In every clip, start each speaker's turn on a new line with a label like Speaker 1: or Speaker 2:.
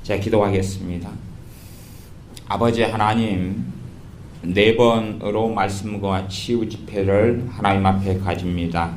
Speaker 1: 제가 기도하겠습니다. 아버지 하나님, 4번으로 말씀과 치유 집회를 하나님 앞에 가집니다.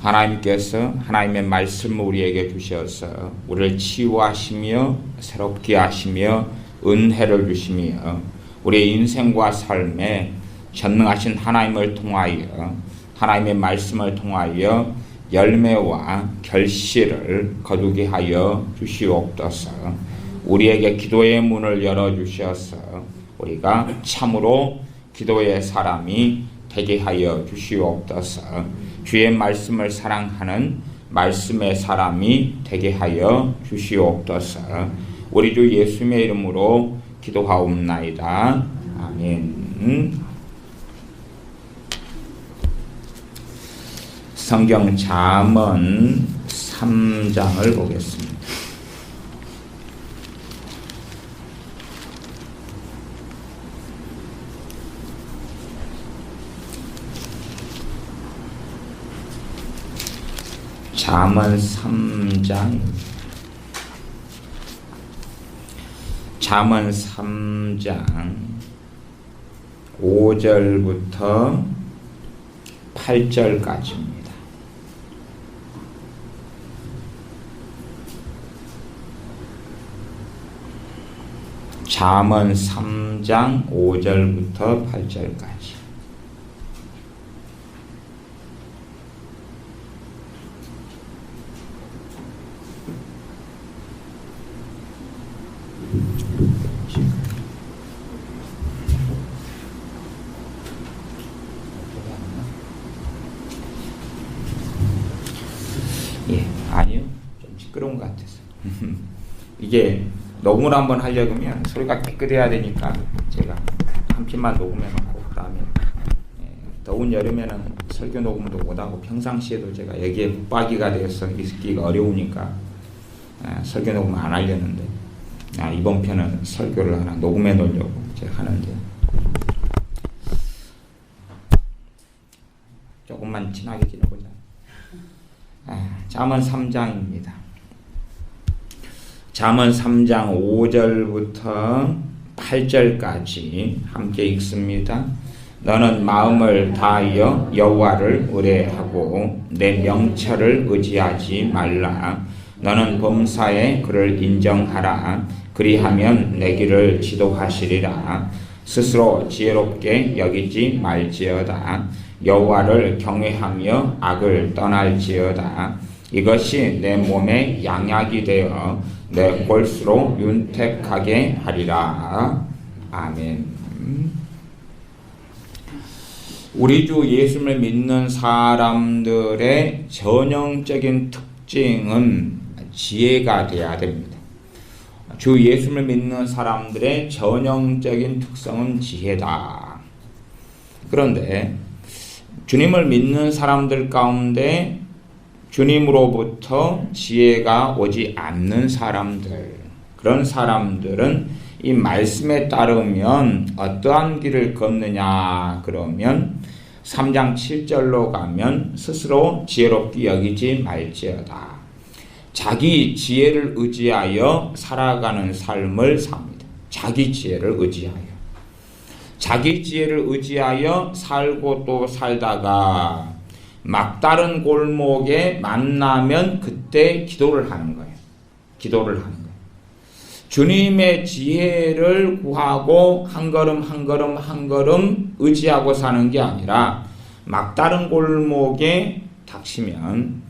Speaker 1: 하나님께서 하나님의 말씀을 우리에게 주셔서 우리를 치유하시며 새롭게 하시며 은혜를 주시며 우리의 인생과 삶에 전능하신 하나님을 통하여 하나님의 말씀을 통하여 열매와 결실을 거두게 하여 주시옵소서. 우리에게 기도의 문을 열어주셔서 우리가 참으로 기도의 사람이 되게 하여 주시옵소서. 주의 말씀을 사랑하는 말씀의 사람이 되게 하여 주시옵소서. 우리 주 예수님의 이름으로 기도하옵나이다. 아멘. 성경 잠언 3장을 보겠습니다. 잠언 3장 5절부터 8절까지입니다. 잠언 3장 5절부터 8절까지. 아니요, 좀 시끄러운 것 같아서. 이게 녹음을 한번 하려면 소리가 깨끗해야 되니까 제가 한 편만 녹음해놓고 그다음에 더운 여름에는 설교 녹음도 못하고 평상시에도 제가 여기에 붙박이가 돼서 있기가 어려우니까 설교 녹음 안 하려는데 이번 편은 설교를 하나 녹음해 놓으려고 제가 하는데 조금만 친하게 지내보자. 잠언 3장입니다. 잠언 3장 5절부터 8절까지 함께 읽습니다. 너는 마음을 다하여 여호와를 의뢰하고 내 명철을 의지하지 말라. 너는 범사에 그를 인정하라. 그리하면 내 길을 지도하시리라. 스스로 지혜롭게 여기지 말지어다. 여호와를 경외하며 악을 떠날지어다. 이것이 내 몸에 양약이 되어 내 골수로 윤택하게 하리라. 아멘. 우리 주 예수를 믿는 사람들의 전형적인 특징은 지혜가 되어야 됩니다. 주 예수를 믿는 사람들의 전형적인 특성은 지혜다. 그런데 주님을 믿는 사람들 가운데 주님으로부터 지혜가 오지 않는 사람들, 그런 사람들은 이 말씀에 따르면 어떠한 길을 걷느냐 그러면 3장 7절로 가면 스스로 지혜롭게 여기지 말지어다. 자기 지혜를 의지하여 살아가는 삶을 삽니다. 자기 지혜를 의지하여. 자기 지혜를 의지하여 살고 또 살다가 막다른 골목에 만나면 그때 기도를 하는 거예요. 기도를 하는 거예요. 주님의 지혜를 구하고 한 걸음 한 걸음 한 걸음 의지하고 사는 게 아니라 막다른 골목에 닥치면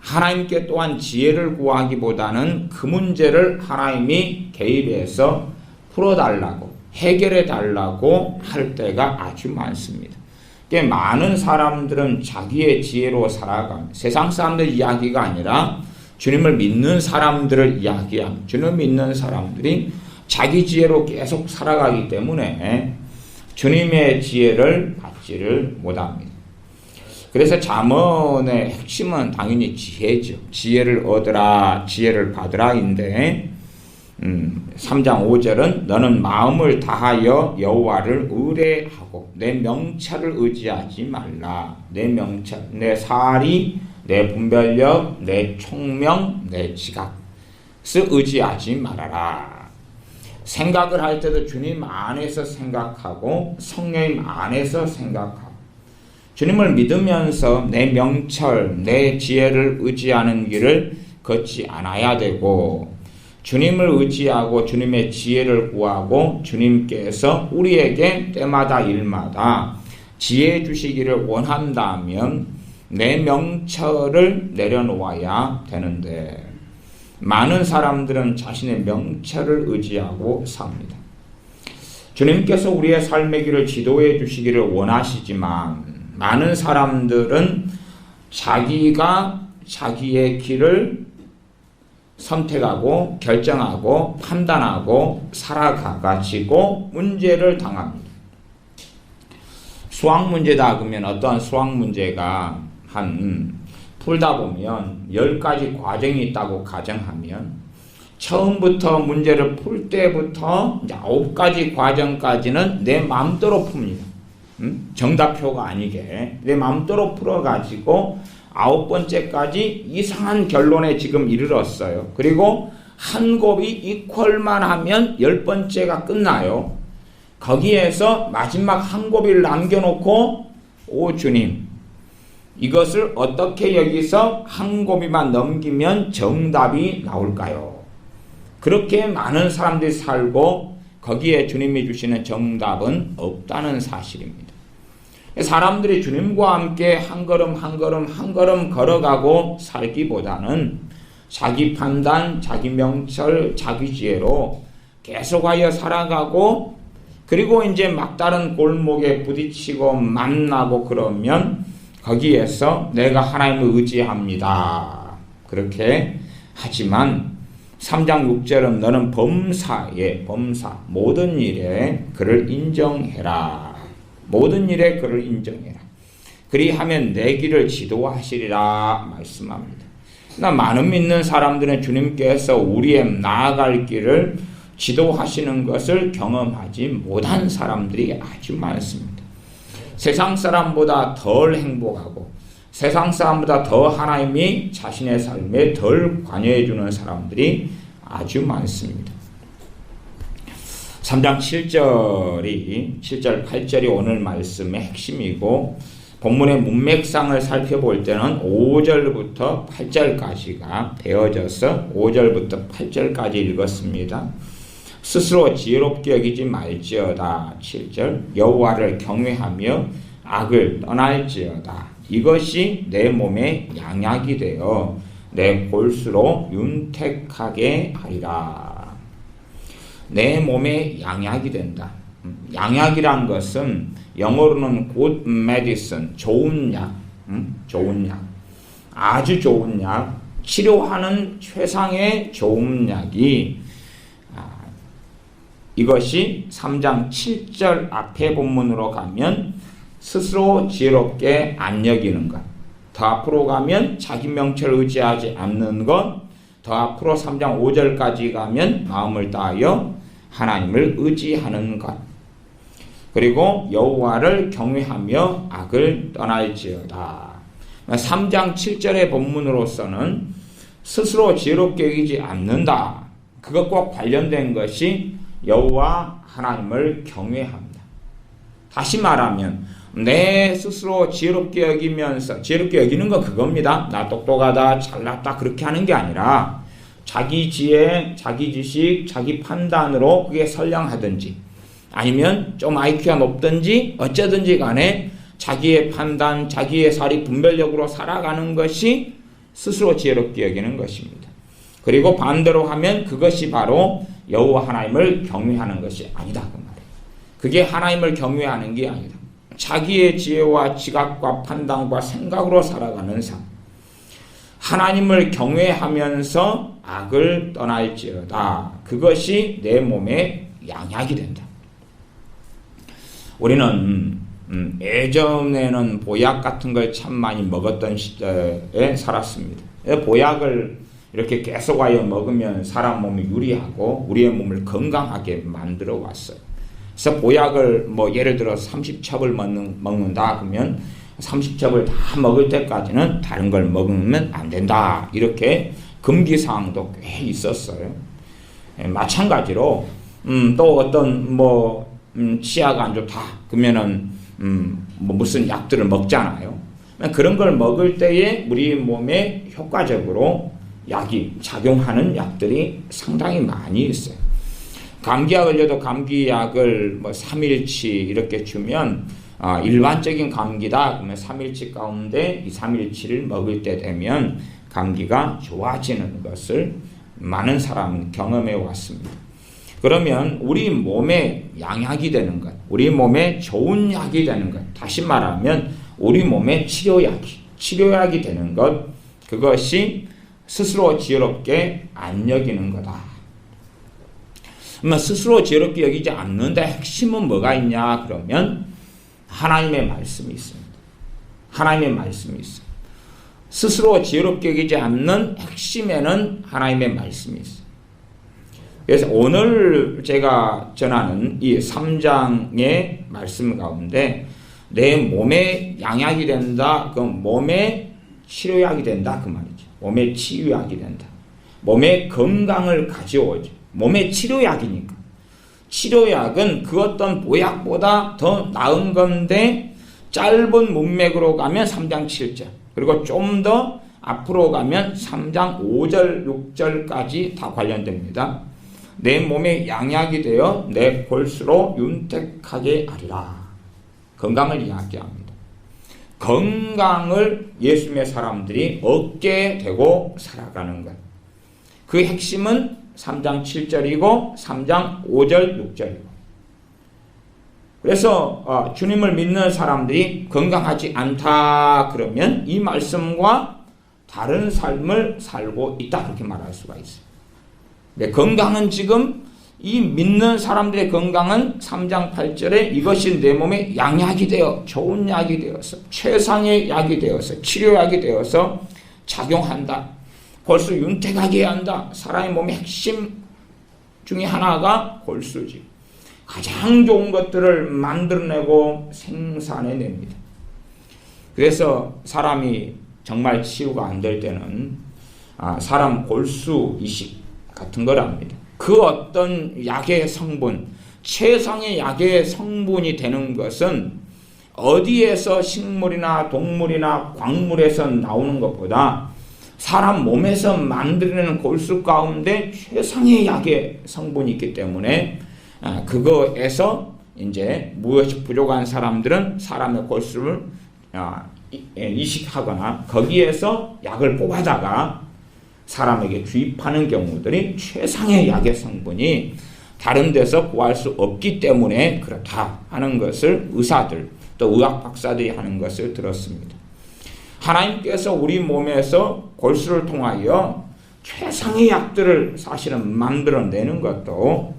Speaker 1: 하나님께 또한 지혜를 구하기보다는 그 문제를 하나님이 개입해서 풀어달라고 해결해달라고 할 때가 아주 많습니다. 많은 사람들은 자기의 지혜로 살아갑니다. 세상 사람들 이야기가 아니라 주님을 믿는 사람들을 이야기합니다. 주님을 믿는 사람들이 자기 지혜로 계속 살아가기 때문에 주님의 지혜를 받지를 못합니다. 그래서 잠언의 핵심은 당연히 지혜죠. 지혜를 얻으라, 지혜를 받으라인데 3장 5절은 너는 마음을 다하여 여호와를 의뢰하고 내 명철을 의지하지 말라. 내 명철, 내 사리, 내 분별력, 내 총명, 내 지각. 의지하지 말아라. 생각을 할 때도 주님 안에서 생각하고 성령님 안에서 생각하고 주님을 믿으면서 내 명철, 내 지혜를 의지하는 길을 걷지 않아야 되고 주님을 의지하고 주님의 지혜를 구하고 주님께서 우리에게 때마다 일마다 지혜 주시기를 원한다면 내 명철을 내려놓아야 되는데 많은 사람들은 자신의 명철을 의지하고 삽니다. 주님께서 우리의 삶의 길을 지도해 주시기를 원하시지만 많은 사람들은 자기가 자기의 길을 선택하고 결정하고 판단하고 살아가가지고 문제를 당합니다. 수학 문제다 그러면 어떤 수학 문제가 풀다 보면 10가지 과정이 있다고 가정하면 처음부터 문제를 풀 때부터 9가지 과정까지는 내 마음대로 풉니다. 정답표가 아니게 내 마음대로 풀어가지고 9번째까지 이상한 결론에 지금 이르렀어요. 그리고 한 곱이 이퀄만 하면 10번째가 끝나요. 거기에서 마지막 한 곱을 남겨놓고 오 주님 이것을 어떻게 여기서 한 곱이만 넘기면 정답이 나올까요? 그렇게 많은 사람들이 살고 거기에 주님이 주시는 정답은 없다는 사실입니다. 사람들이 주님과 함께 한 걸음 한 걸음 한 걸음 걸어가고 살기보다는 자기 판단, 자기 명철, 자기 지혜로 계속하여 살아가고 그리고 이제 막다른 골목에 부딪히고 만나고 그러면 거기에서 내가 하나님을 의지합니다. 그렇게 하지만 3장 6절은 너는 범사 모든 일에 그를 인정해라. 모든 일에 그를 인정해라. 그리하면 내 길을 지도하시리라 말씀합니다. 나 많은 믿는 사람들은 주님께서 우리의 나아갈 길을 지도하시는 것을 경험하지 못한 사람들이 아주 많습니다. 세상 사람보다 덜 행복하고 세상 사람보다 더 하나님이 자신의 삶에 덜 관여해 주는 사람들이 아주 많습니다. 3장 7절 8절이 오늘 말씀의 핵심이고 본문의 문맥상을 살펴볼 때는 5절부터 8절까지가 되어져서 5절부터 8절까지 읽었습니다. 스스로 지혜롭게 여기지 말지어다. 7절 여호와를 경외하며 악을 떠날지어다. 이것이 내 몸에 양약이 되어 내 골수로 윤택하게 하리라. 내 몸에 양약이 된다. 양약이란 것은 영어로는 good medicine, 좋은 약, 좋은 약, 아주 좋은 약, 치료하는 최상의 좋은 약이 이것이 3장 7절 앞에 본문으로 가면 스스로 지혜롭게 안 여기는 것, 더 앞으로 가면 자기 명철을 의지하지 않는 것, 더 앞으로 3장 5절까지 가면 마음을 다하여 하나님을 의지하는 것, 그리고 여호와를 경외하며 악을 떠날지어다. 3장 7절의 본문으로서는 스스로 지혜롭게 여기지 않는다. 그것과 관련된 것이 여호와 하나님을 경외합니다. 다시 말하면 내 스스로 지혜롭게 여기면서 지혜롭게 여기는 거 그겁니다. 나 똑똑하다 잘났다 그렇게 하는 게 아니라 자기 지혜, 자기 지식, 자기 판단으로 그게 선량하든지 아니면 좀 IQ가 높든지 어쩌든지 간에 자기의 판단, 자기의 사리 분별력으로 살아가는 것이 스스로 지혜롭게 여기는 것입니다. 그리고 반대로 하면 그것이 바로 여호와 하나님을 경외하는 것이 아니다 그 말이에요. 그게 하나님을 경외하는 게 아니다. 자기의 지혜와 지각과 판단과 생각으로 살아가는 삶. 하나님을 경외하면서 악을 떠날지어다. 그것이 내 몸에 양약이 된다. 우리는 예전에는 보약 같은 걸 참 많이 먹었던 시대에 살았습니다. 보약을 이렇게 계속하여 먹으면 사람 몸이 유리하고 우리의 몸을 건강하게 만들어 왔어요. 그래서 보약을 예를 들어 30첩을 먹는다 그러면 30첩을 다 먹을 때까지는 다른 걸 먹으면 안 된다. 이렇게 금기사항도 꽤 있었어요. 마찬가지로 또 어떤 치아가 안 좋다 그러면은 무슨 약들을 먹잖아요. 그런 걸 먹을 때에 우리 몸에 효과적으로 약이 작용하는 약들이 상당히 많이 있어요. 감기가 걸려도 감기약을 3일치 이렇게 주면 일반적인 감기다 그러면 3일치 가운데 이 3일치를 먹을 때 되면 감기가 좋아지는 것을 많은 사람 경험해 왔습니다. 그러면 우리 몸에 양약이 되는 것, 우리 몸에 좋은 약이 되는 것, 다시 말하면 우리 몸에 치료약이 되는 것, 그것이 스스로 지혜롭게 안 여기는 거다. 스스로 지혜롭게 여기지 않는데 핵심은 뭐가 있냐 그러면 하나님의 말씀이 있습니다. 하나님의 말씀이 있어요. 스스로 지혜롭게 여기지 않는 핵심에는 하나님의 말씀이 있어요. 그래서 오늘 제가 전하는 이 3장의 말씀 가운데 내 몸에 양약이 된다. 그 몸에 치료약이 된다. 그 말이죠. 몸에 치유약이 된다. 몸에 건강을 가져오죠. 몸에 치료약이니까. 치료약은 그 어떤 보약보다 더 나은 건데 짧은 문맥으로 가면 3장 7절 그리고 좀 더 앞으로 가면 3장 5절 6절까지 다 관련됩니다. 내 몸에 양약이 되어 내 골수로 윤택하게 하리라. 건강을 이야기합니다. 건강을 예수님의 사람들이 얻게 되고 살아가는 것. 그 핵심은 3장 7절이고 3장 5절 6절이고 그래서 주님을 믿는 사람들이 건강하지 않다 그러면 이 말씀과 다른 삶을 살고 있다 그렇게 말할 수가 있어요. 네, 건강은 지금 이 믿는 사람들의 건강은 3장 8절에 이것이 내 몸에 양약이 되어 좋은 약이 되어서 최상의 약이 되어서 치료약이 되어서 작용한다. 골수 윤택하게 한다. 사람의 몸의 핵심 중에 하나가 골수지. 가장 좋은 것들을 만들어내고 생산해냅니다. 그래서 사람이 정말 치유가 안 될 때는 사람 골수 이식 같은 거랍니다. 그 어떤 약의 성분, 최상의 약의 성분이 되는 것은 어디에서 식물이나 동물이나 광물에서 나오는 것보다 사람 몸에서 만들어내는 골수 가운데 최상의 약의 성분이 있기 때문에 그거에서 이제 무엇이 부족한 사람들은 사람의 골수를 이식하거나 거기에서 약을 뽑아다가 사람에게 주입하는 경우들이 최상의 약의 성분이 다른 데서 구할 수 없기 때문에 그렇다 하는 것을 의사들 또 의학 박사들이 하는 것을 들었습니다. 하나님께서 우리 몸에서 골수를 통하여 최상의 약들을 사실은 만들어내는 것도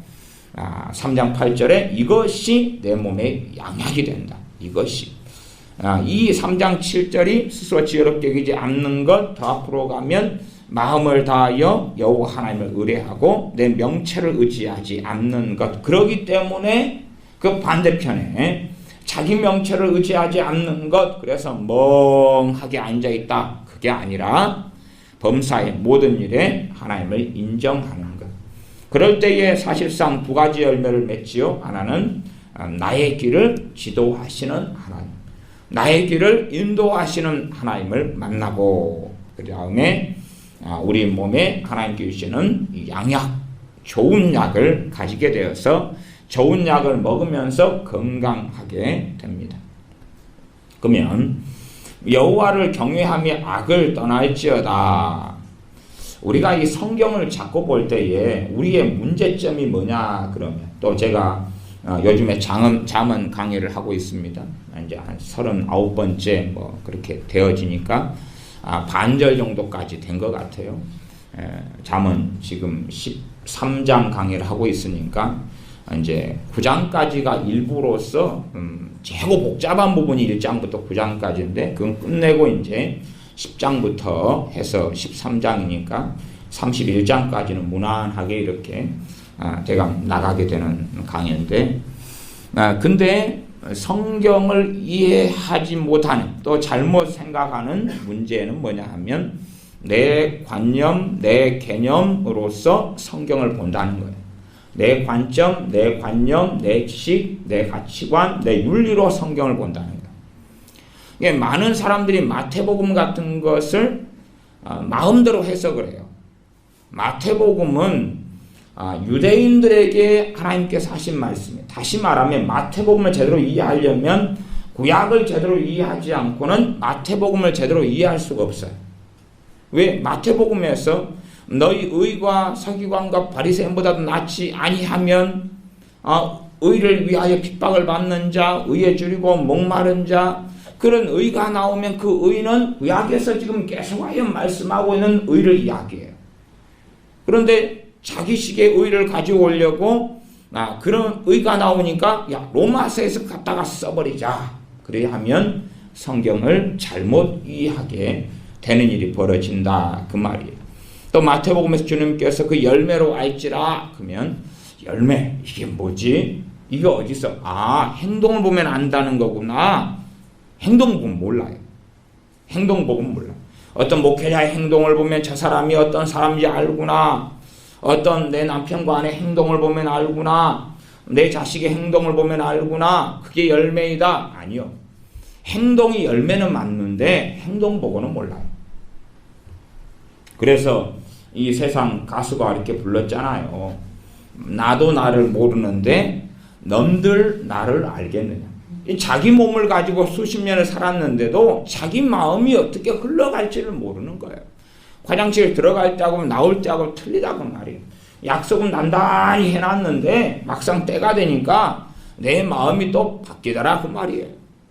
Speaker 1: 3장 8절에 이것이 내 몸에 양약이 된다. 이것이 이 3장 7절이 스스로 지혜롭게 여기지 않는 것 더 앞으로 가면 마음을 다하여 여호와 하나님을 의뢰하고 내 명체를 의지하지 않는 것. 그러기 때문에 그 반대편에 자기 명체를 의지하지 않는 것. 그래서 멍하게 앉아있다. 그게 아니라 범사의 모든 일에 하나님을 인정하는 것. 그럴 때에 사실상 두 가지 열매를 맺지요. 하나는 나의 길을 지도하시는 하나님. 나의 길을 인도하시는 하나님을 만나고 그 다음에 우리 몸에 하나님께 주시는 양약, 좋은 약을 가지게 되어서 좋은 약을 먹으면서 건강하게 됩니다. 그러면 여호와를 경외하며 악을 떠날지어다. 우리가 이 성경을 자꾸 볼 때에 우리의 문제점이 뭐냐 그러면 또 제가 요즘에 잠언 강의를 하고 있습니다. 이제 한 39번째 그렇게 되어지니까 반절 정도까지 된 것 같아요. 잠언 지금 13장 강의를 하고 있으니까 이제 9장까지가 일부로서 최고 복잡한 부분이 1장부터 9장까지인데 그건 끝내고 이제 10장부터 해서 13장이니까 31장까지는 무난하게 이렇게 제가 나가게 되는 강의인데 근데 성경을 이해하지 못하는 또 잘못 생각하는 문제는 뭐냐 하면 내 관념, 내 개념으로서 성경을 본다는 거예요. 내 관점, 내 관념, 내 지식, 내 가치관, 내 윤리로 성경을 본다는 거예요. 이게 많은 사람들이 마태복음 같은 것을 마음대로 해석을 해요. 마태복음은 유대인들에게 하나님께서 하신 말씀이에요. 다시 말하면 마태복음을 제대로 이해하려면 구약을 제대로 이해하지 않고는 마태복음을 제대로 이해할 수가 없어요. 왜? 마태복음에서 너희 의가 서기관과 바리새인보다도 낫지 아니하면 의를 위하여 핍박을 받는 자, 의에 줄이고 목마른 자, 그런 의가 나오면 그 의는 구약에서 지금 계속하여 말씀하고 있는 의를 이야기해요. 그런데 자기식의 의를 가지고 오려고 그런 의가 나오니까 야 로마서에서 갖다가 써버리자. 그래야 하면 성경을 잘못 이해하게 되는 일이 벌어진다 그 말이에요. 또 마태복음에서 주님께서 그 열매로 알지라 그러면 열매 이게 뭐지? 이게 어디서? 행동을 보면 안다는 거구나. 행동 보면 몰라요. 행동 보면 몰라. 어떤 목회자의 행동을 보면 저 사람이 어떤 사람인지 알구나. 어떤 내 남편과 아내 행동을 보면 알구나. 내 자식의 행동을 보면 알구나. 그게 열매이다. 아니요. 행동이 열매는 맞는데 행동 보고는 몰라요. 그래서 이 세상 가수가 이렇게 불렀잖아요. 나도 나를 모르는데 넘들 나를 알겠느냐. 자기 몸을 가지고 수십 년을 살았는데도 자기 마음이 어떻게 흘러갈지를 모르는 거예요. 화장실 들어갈 때하고 나올 때하고 틀리다고 말이에요. 약속은 단단히 해놨는데 막상 때가 되니까 내 마음이 또 바뀌더라 그 말이에요.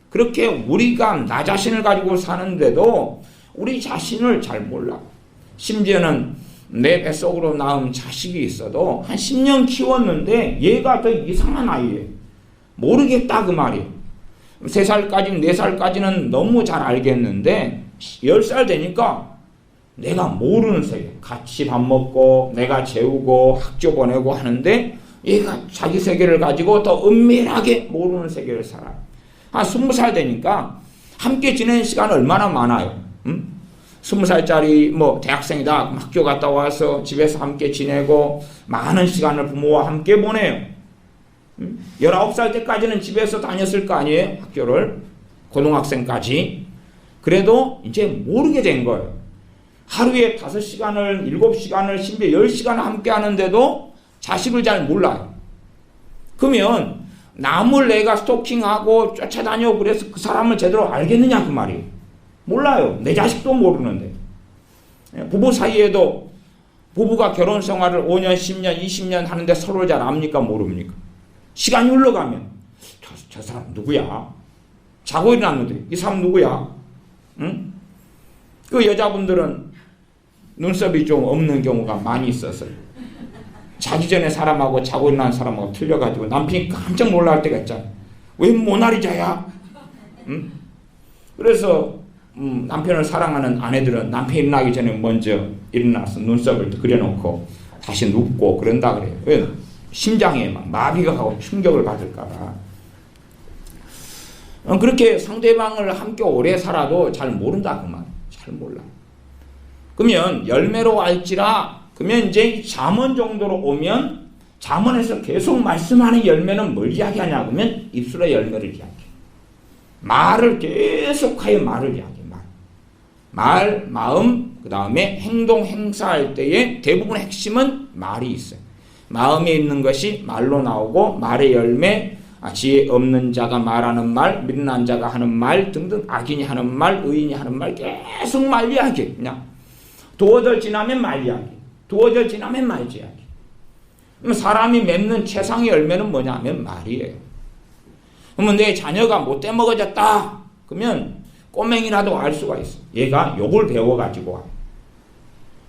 Speaker 1: 그렇게 우리가 나 자신을 가지고 사는데도 우리 자신을 잘 몰라. 심지어는 내 뱃속으로 낳은 자식이 있어도 한 10년 키웠는데 얘가 더 이상한 아이예요. 모르겠다 그 말이에요. 3살까지 4살까지는 너무 잘 알겠는데 10살 되니까 내가 모르는 세계, 같이 밥 먹고 내가 재우고 학교 보내고 하는데 얘가 자기 세계를 가지고 더 은밀하게 모르는 세계를 살아요. 한 20살 되니까 함께 지내는 시간은 얼마나 많아요. 20살짜리 대학생이다. 학교 갔다 와서 집에서 함께 지내고 많은 시간을 부모와 함께 보내요. 19살 때까지는 집에서 다녔을 거 아니에요. 학교를. 고등학생까지. 그래도 이제 모르게 된 거예요. 하루에 5시간을 7시간을 심지어 10시간을 함께 하는데도 자식을 잘 몰라요. 그러면 남을 내가 스토킹하고 쫓아다녀 그래서 그 사람을 제대로 알겠느냐 그 말이에요. 몰라요. 내 자식도 모르는데. 부부 사이에도 부부가 결혼 생활을 5년, 10년, 20년 하는데 서로를 잘 압니까? 모릅니까? 시간이 흘러가면 저 사람 누구야? 자고 일어났는데 이 사람 누구야? 응? 그 여자분들은 눈썹이 좀 없는 경우가 많이 있었어요. 자기 전에 사람하고 자고 일어난 사람하고 틀려가지고 남편이 깜짝 놀랄 때가 있잖아요. 왜 모나리자야? 응? 그래서 남편을 사랑하는 아내들은 남편이 일어나기 전에 먼저 일어나서 눈썹을 그려놓고 다시 눕고 그런다 그래요. 왜? 심장에 막 마비가 가고 충격을 받을까봐. 그렇게 상대방을 함께 오래 살아도 잘 모른다 그 말. 잘 몰라. 그러면 열매로 알지라. 그러면 이제 잠언 정도로 오면 잠언에서 계속 말씀하는 열매는 뭘 이야기하냐 그러면 입술의 열매를 이야기해. 말을 계속하여 말을 이야기해. 말, 마음, 그 다음에 행동, 행사할 때의 대부분의 핵심은 말이 있어요. 마음에 있는 것이 말로 나오고 말의 열매, 지혜 없는 자가 말하는 말, 미련한 자가 하는 말 등등 악인이 하는 말, 의인이 하는 말 계속 말 이야기. 그냥 두어절 지나면 말 이야기. 두어절 지나면 말 이야기. 그럼 사람이 맺는 최상의 열매는 뭐냐면 말이에요. 그러면 내 자녀가 못돼 먹어졌다. 그러면 꼬맹이라도 알 수가 있어. 얘가 욕을 배워가지고 와요.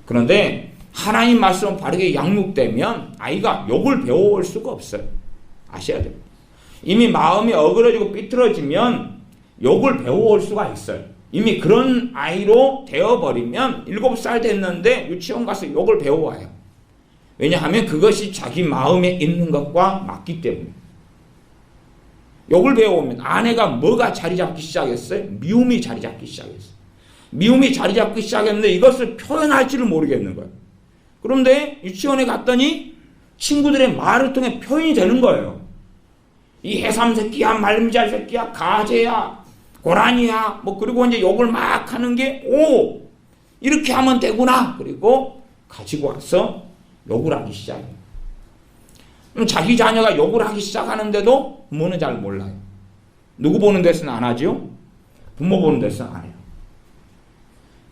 Speaker 1: 그런데 하나님 말씀 바르게 양육되면 아이가 욕을 배워올 수가 없어요. 아셔야 됩니다. 이미 마음이 어그러지고 삐뚤어지면 욕을 배워올 수가 있어요. 이미 그런 아이로 되어버리면 7살 됐는데 유치원 가서 욕을 배워와요. 왜냐하면 그것이 자기 마음에 있는 것과 맞기 때문에. 욕을 배워오면 아내가 뭐가 자리 잡기 시작했어요? 미움이 자리 잡기 시작했어요. 미움이 자리 잡기 시작했는데 이것을 표현할지를 모르겠는 거예요. 그런데 유치원에 갔더니 친구들의 말을 통해 표현이 되는 거예요. 이 해삼 새끼야, 말미잘 새끼야, 가재야, 고라니야, 뭐 그리고 이제 욕을 막 하는 게, 오, 이렇게 하면 되구나. 그리고 가지고 와서 욕을 하기 시작해요. 그럼 자기 자녀가 욕을 하기 시작하는데도 부모는 잘 몰라요. 누구 보는 데서는 안 하죠? 부모 보는 데서는 안 해요.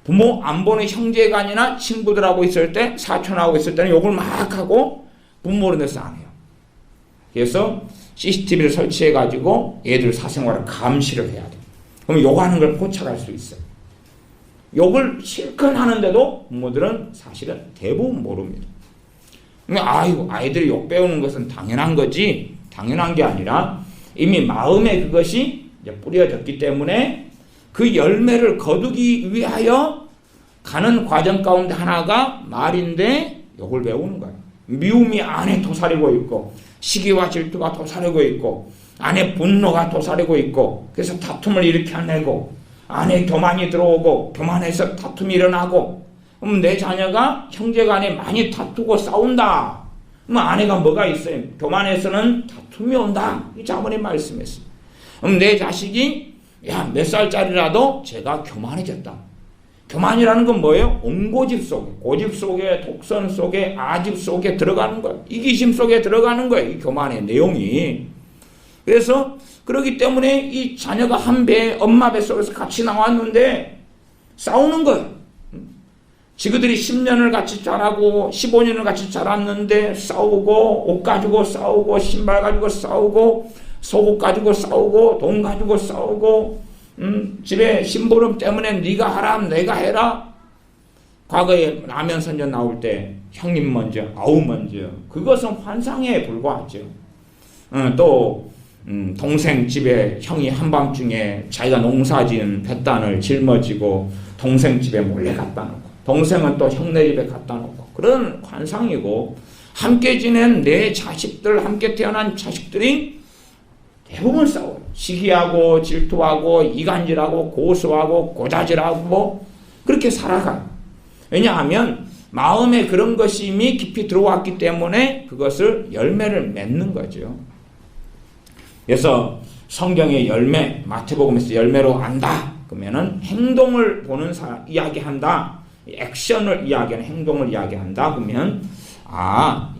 Speaker 1: 부모 안 보는 형제간이나 친구들하고 있을 때, 사촌하고 있을 때는 욕을 막 하고 부모 보는 데서 안 해요. 그래서 CCTV를 설치해가지고 애들 사생활을 감시를 해야 돼요. 그럼 욕하는 걸 포착할 수 있어요. 욕을 실컷 하는데도 부모들은 사실은 대부분 모릅니다. 아이고, 아이들이 욕 배우는 것은 당연한 거지, 당연한 게 아니라 이미 마음에 그것이 이제 뿌려졌기 때문에 그 열매를 거두기 위하여 가는 과정 가운데 하나가 말인데 욕을 배우는 거예요. 미움이 안에 도사리고 있고, 시기와 질투가 도사리고 있고, 안에 분노가 도사리고 있고, 그래서 다툼을 일으켜내고, 안에 교만이 들어오고, 교만해서 다툼이 일어나고, 그럼 내 자녀가 형제간에 많이 다투고 싸운다. 그럼 안에가 뭐가 있어요? 교만해서는 다툼이 온다. 이 자문에 말씀했어요. 그럼 내 자식이 야, 몇 살짜리라도 제가 교만해졌다. 교만이라는 건 뭐예요? 옹고집 속에, 고집 속에, 독선 속에, 아집 속에 들어가는 거예요. 이기심 속에 들어가는 거예요. 이 교만의 내용이. 그래서 그렇기 때문에 이 자녀가 한 배, 엄마 뱃속에서 같이 나왔는데 싸우는 거예요. 지그들이 10년을 같이 자라고 15년을 같이 자랐는데 싸우고, 옷 가지고 싸우고, 신발 가지고 싸우고, 속옷 가지고 싸우고, 돈 가지고 싸우고, 집에 심부름 때문에 네가 하라, 내가 해라. 과거에 라면 선전 나올 때 형님 먼저, 아우 먼저. 그것은 환상에 불과하죠. 또 동생 집에 형이 한밤중에 자기가 농사지은 뱃단을 짊어지고 동생 집에 몰래 갖다 놓고, 동생은 또 형네 집에 갖다 놓고, 그런 환상이고, 함께 지낸 내 자식들, 함께 태어난 자식들이 대부분 싸워요. 시기하고 질투하고 이간질하고 고소하고 고자질하고 그렇게 살아가요. 왜냐하면 마음에 그런 것이 이미 깊이 들어왔기 때문에 그것을 열매를 맺는 거죠. 그래서 성경의 열매, 마태복음에서 열매로 안다. 그러면은 행동을 보는 사람 이야기한다. 액션을 이야기하는, 행동을 이야기한다. 그러면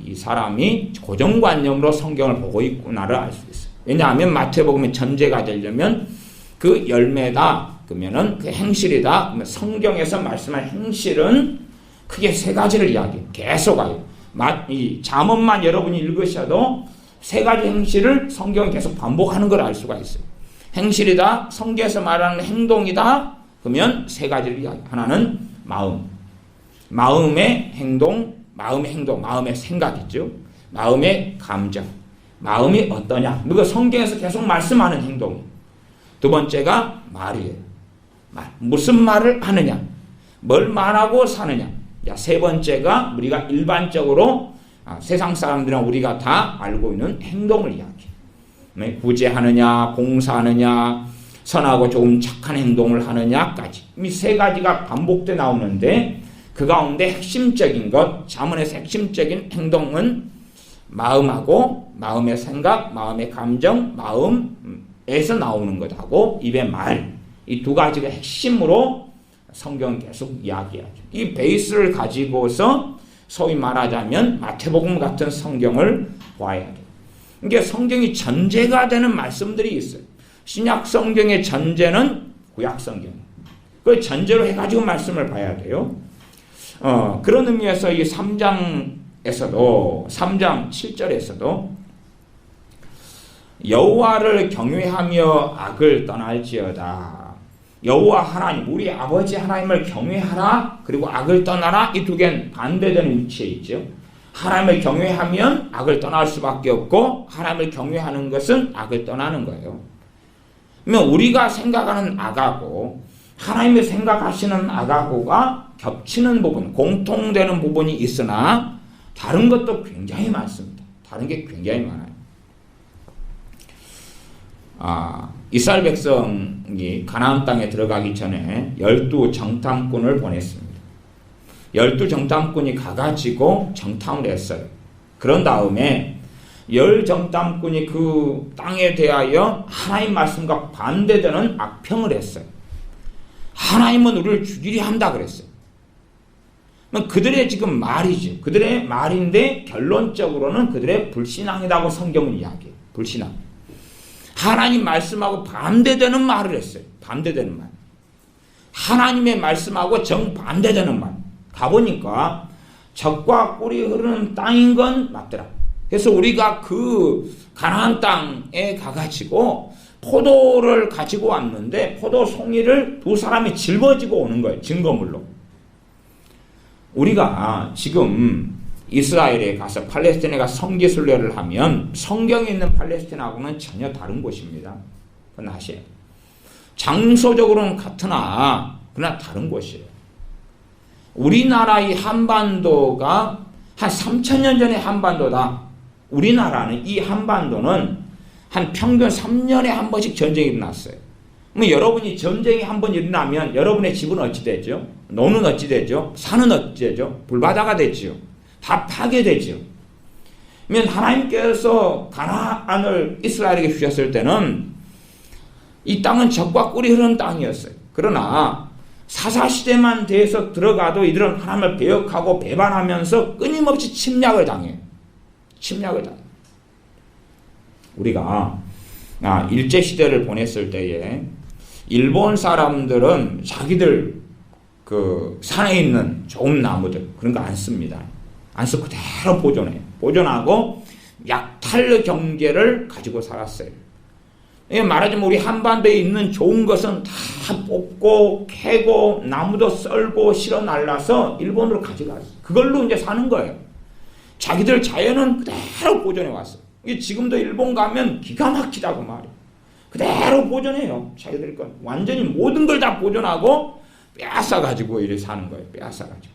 Speaker 1: 이 사람이 고정관념으로 성경을 보고 있구나를 알 수 있어요. 왜냐하면 마태복음의 전제가 되려면 그 열매다. 그러면은 그 행실이다. 그러면 성경에서 말씀한 행실은 크게 세 가지를 이야기해요. 계속 와요. 이 잠언만 여러분이 읽으셔도 세 가지 행실을 성경이 계속 반복하는 걸 알 수가 있어요. 행실이다. 성경에서 말하는 행동이다. 그러면 세 가지를 이야기해요. 하나는 마음. 마음의 행동, 마음의 생각이죠. 마음의 감정. 마음이 어떠냐. 이거 성경에서 계속 말씀하는 행동이에요. 두 번째가 말이에요. 말. 무슨 말을 하느냐. 뭘 말하고 사느냐. 세 번째가 우리가 일반적으로 세상 사람들이나 우리가 다 알고 있는 행동을 이야기해요. 구제하느냐, 봉사하느냐, 선하고 조금 착한 행동을 하느냐까지. 이 세 가지가 반복돼 나오는데 그 가운데 핵심적인 것, 잠언에서 핵심적인 행동은 마음하고 마음의 생각, 마음의 감정, 마음에서 나오는 것하고 입의 말, 이 두 가지가 핵심으로 성경은 계속 이야기하죠. 이 베이스를 가지고서 소위 말하자면 마태복음 같은 성경을 봐야 돼요. 이게 성경이 전제가 되는 말씀들이 있어요. 신약 성경의 전제는 구약 성경이에요. 그 전제로 해가지고 말씀을 봐야 돼요. 그런 의미에서 이 3장 7절에서도 여호와를 경외하며 악을 떠날지어다. 여호와 하나님, 우리 아버지 하나님을 경외하라. 그리고 악을 떠나라. 이 두 개는 반대되는 위치에 있죠. 하나님을 경외하면 악을 떠날 수밖에 없고, 하나님을 경외하는 것은 악을 떠나는 거예요. 그러면 우리가 생각하는 악하고 하나님이 생각하시는 악하고가 겹치는 부분, 공통되는 부분이 있으나 다른 것도 굉장히 많습니다. 다른 게 굉장히 많아요. 이스라엘 백성이 가나안 땅에 들어가기 전에 12 정탐꾼을 보냈습니다. 12 정탐꾼이 가가지고 정탐을 했어요. 그런 다음에 10 정탐꾼이 그 땅에 대하여 하나님 말씀과 반대되는 악평을 했어요. 하나님은 우리를 죽이려 한다 그랬어요. 그들의 지금 말이죠. 그들의 말인데 결론적으로는 그들의 불신앙이라고 성경은 이야기해요. 불신앙. 하나님 말씀하고 반대되는 말을 했어요. 반대되는 말. 하나님의 말씀하고 정반대되는 말. 가보니까 적과 꿀이 흐르는 땅인 건 맞더라. 그래서 우리가 그 가나안 땅에 가가지고 포도를 가지고 왔는데 포도 송이를 두 사람이 짊어지고 오는 거예요. 증거물로. 우리가 지금 이스라엘에 가서 팔레스틴에 가서 성지순례를 하면 성경에 있는 팔레스틴하고는 전혀 다른 곳입니다. 그건 아시에요. 장소적으로는 같으나 그러나 다른 곳이에요. 우리나라의 한반도가 한 3,000년 전의 한반도다. 우리나라는 이 한반도는 한 평균 3년에 한 번씩 전쟁이 일어났어요. 그럼 여러분이 전쟁이 한 번 일어나면 여러분의 집은 어찌 되죠? 노는 어찌 되죠? 산은 어찌 되죠? 불바다가 되죠. 다 파괴되죠. 그러면 하나님께서 가나안을 이스라엘에게 주셨을 때는 이 땅은 적과 꿀이 흐르는 땅이었어요. 그러나 사사시대만 돼서 들어가도 이들은 하나님을 배역하고 배반하면서 끊임없이 침략을 당해요. 침략을 당해요. 우리가 일제시대를 보냈을 때에 일본 사람들은 자기들 그 산에 있는 좋은 나무들 그런 거 안 씁니다. 안 쓰고 그대로 보존해요. 보존하고 약탈 경제를 가지고 살았어요. 말하자면 우리 한반도에 있는 좋은 것은 다 뽑고 캐고 나무도 썰고 실어 날라서 일본으로 가져갔어요. 그걸로 이제 사는 거예요. 자기들 자연은 그대로 보존해 왔어요. 지금도 일본 가면 기가 막히다고 말이에요. 그대로 보존해요. 자기들 건 완전히 모든 걸 다 보존하고 빼앗아가지고 이렇게 사는 거예요. 빼앗아가지고.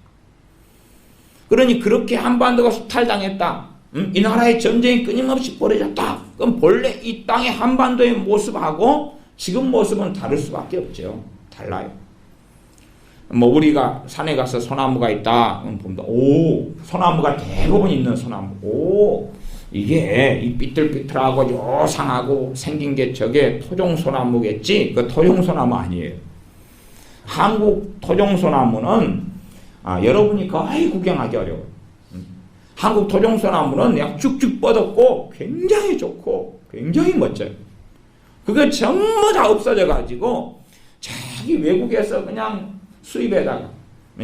Speaker 1: 그러니 그렇게 한반도가 수탈당했다. 이 나라의 전쟁이 끊임없이 벌어졌다. 그럼 본래 이 땅의 한반도의 모습하고 지금 모습은 다를 수밖에 없죠. 달라요. 뭐 우리가 산에 가서 소나무가 있다. 봅니다. 오, 소나무가 대부분 있는 소나무. 오, 이게 이 삐뚤삐뚤하고 요상하고 생긴 게 저게 토종소나무겠지? 그 토종소나무 아니에요. 한국 토종소나무는 여러분이 거의 구경하기 어려워요. 한국 토종소나무는 그냥 쭉쭉 뻗었고 굉장히 좋고 굉장히 멋져요. 그게 전부 다 없어져가지고 자기 외국에서 그냥 수입에다가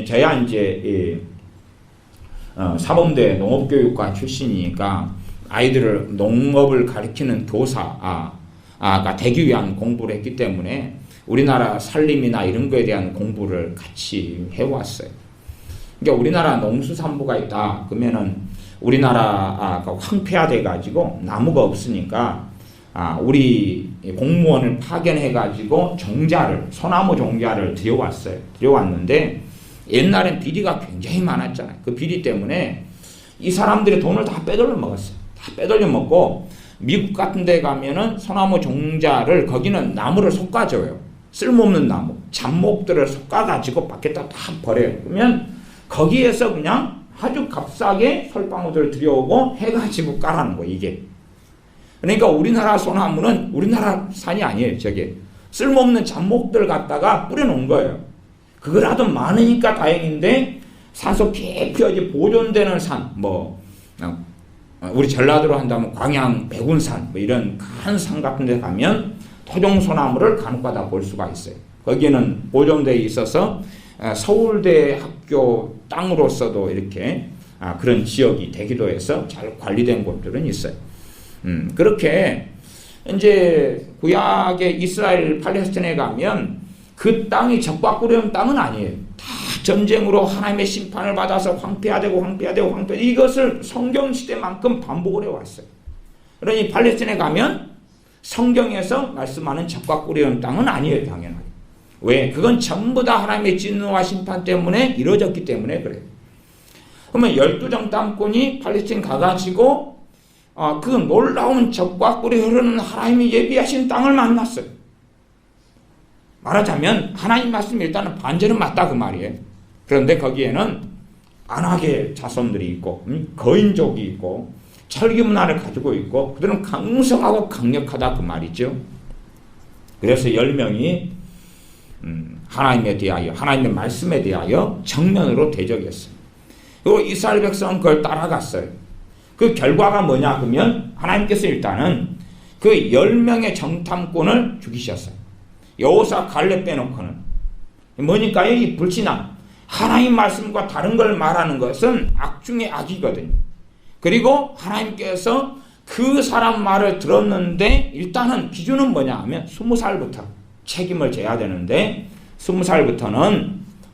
Speaker 1: 저야 이제 사범대 농업교육과 출신이니까 아이들을 농업을 가르치는 교사가 되기 위한 공부를 했기 때문에 우리나라 살림이나 이런 거에 대한 공부를 같이 해왔어요. 그러니까 우리나라 농수산부가 있다. 그러면은 우리나라가 황폐화돼 가지고 나무가 없으니까 우리 공무원을 파견해 가지고 종자를 소나무 종자를 들여왔어요. 들여왔는데 옛날엔 비리가 굉장히 많았잖아요. 그 비리 때문에 이 사람들이 돈을 다 빼돌려 먹었어요. 다 빼돌려 먹고 미국 같은 데 가면은 소나무 종자를 거기는 나무를 솎아줘요. 쓸모없는 나무, 잡목들을 솎아가지고 밖에다 다 버려요. 그러면 거기에서 그냥 아주 값싸게 솔방울들을 들여오고 해가지고 까라는 거예요, 이게. 그러니까 우리나라 소나무는 우리나라 산이 아니에요, 저게. 쓸모없는 잡목들 갖다가 뿌려놓은 거예요. 그거라도 많으니까 다행인데 산소 깊이 보존되는 산, 우리 전라도로 한다면 광양, 백운산 이런 큰 산 같은 데 가면 토종소나무를 간혹가다 볼 수가 있어요. 거기에는 보존되어 있어서 서울대 학교 땅으로서도 이렇게 그런 지역이 되기도 해서 잘 관리된 곳들은 있어요. 그렇게 이제 구약의 이스라엘 팔레스틴에 가면 그 땅이 적과 꿀의 땅은 아니에요. 다 전쟁으로 하나님의 심판을 받아서 황폐화되고 이것을 성경시대만큼 반복을 해왔어요. 그러니 팔레스틴에 가면 성경에서 말씀하는 적과 꿀의 땅은 아니에요. 당연하게. 왜? 그건 전부 다 하나님의 진노와 심판 때문에 이루어졌기 때문에 그래요. 그러면 12 정탐꾼이 팔레스틴 가가지고 그 놀라운 적과 꿀이 흐르는 하나님이 예비하신 땅을 만났어요. 말하자면 하나님 말씀이 일단은 반절은 맞다 그 말이에요. 그런데 거기에는 안악의 자손들이 있고 거인족이 있고 철기 문화를 가지고 있고 그들은 강성하고 강력하다 그 말이죠. 그래서 10명이 하나님에 대하여 하나님의 말씀에 대하여 정면으로 대적했어요. 그리고 이스라엘 백성은 그걸 따라갔어요. 그 결과가 뭐냐 그러면 하나님께서 일단은 그 10명의 정탐꾼을 죽이셨어요. 여호사 갈렙 빼놓고는. 뭐니까요? 이 불신앙. 하나님 말씀과 다른 걸 말하는 것은 악 중의 악이거든요. 그리고 하나님께서 그 사람 말을 들었는데 일단은 기준은 뭐냐 하면 20살부터 책임을 져야 되는데 20살부터는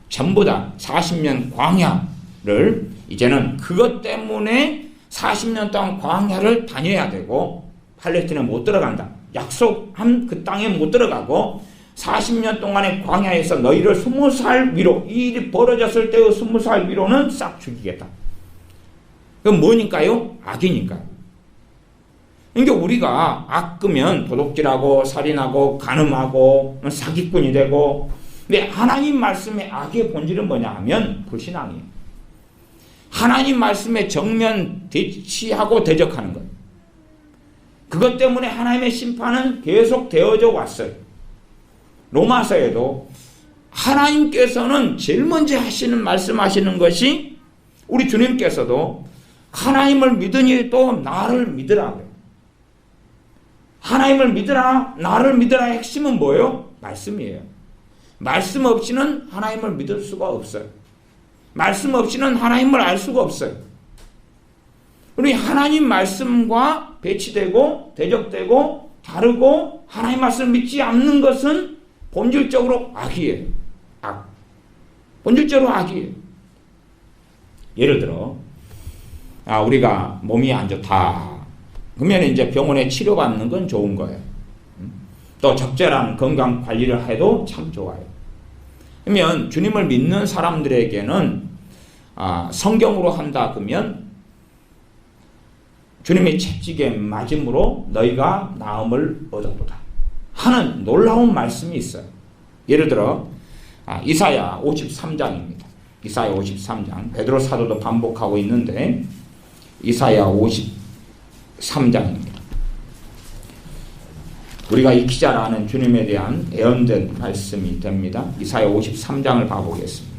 Speaker 1: 전부 다 40년 광야를 이제는 그것 때문에 40년 동안 광야를 다녀야 되고 팔레스틴에 못 들어간다. 약속한 그 땅에 못 들어가고 40년 동안의 광야에서 너희를 20살 위로 이 일이 벌어졌을 때의 20살 위로는 싹 죽이겠다. 그건 뭐니까요? 악이니까요. 그러니까 우리가 악으면 도둑질하고 살인하고 간음하고 사기꾼이 되고 근데 하나님 말씀의 악의 본질은 뭐냐 하면 불신앙이에요. 하나님 말씀에 정면 대치하고 대적하는 거예요. 그것 때문에 하나님의 심판은 계속 되어져 왔어요. 로마서에도 하나님께서는 제일 먼저 말씀하시는 것이 우리 주님께서도 하나님을 믿으니 또 나를 믿으라고요. 하나님을 믿으라, 나를 믿으라 핵심은 뭐예요? 말씀이에요. 말씀 없이는 하나님을 믿을 수가 없어요. 말씀 없이는 하나님을 알 수가 없어요. 우리 하나님 말씀과 배치되고 대적되고 다르고 하나님 말씀을 믿지 않는 것은 본질적으로 악이에요. 악. 본질적으로 악이에요. 예를 들어 우리가 몸이 안 좋다. 그러면 이제 병원에 치료받는 건 좋은 거예요. 또 적절한 건강 관리를 해도 참 좋아요. 그러면 주님을 믿는 사람들에게는 성경으로 한다 그러면 주님의 채찍에 맞음으로 너희가 나음을 얻었도다 하는 놀라운 말씀이 있어요. 예를 들어 이사야 53장입니다. 이사야 53장 베드로 사도도 반복하고 있는데 이사야 53장입니다. 우리가 익히 잘 아는 주님에 대한 예언된 말씀이 됩니다. 이사야 53장을 봐보겠습니다.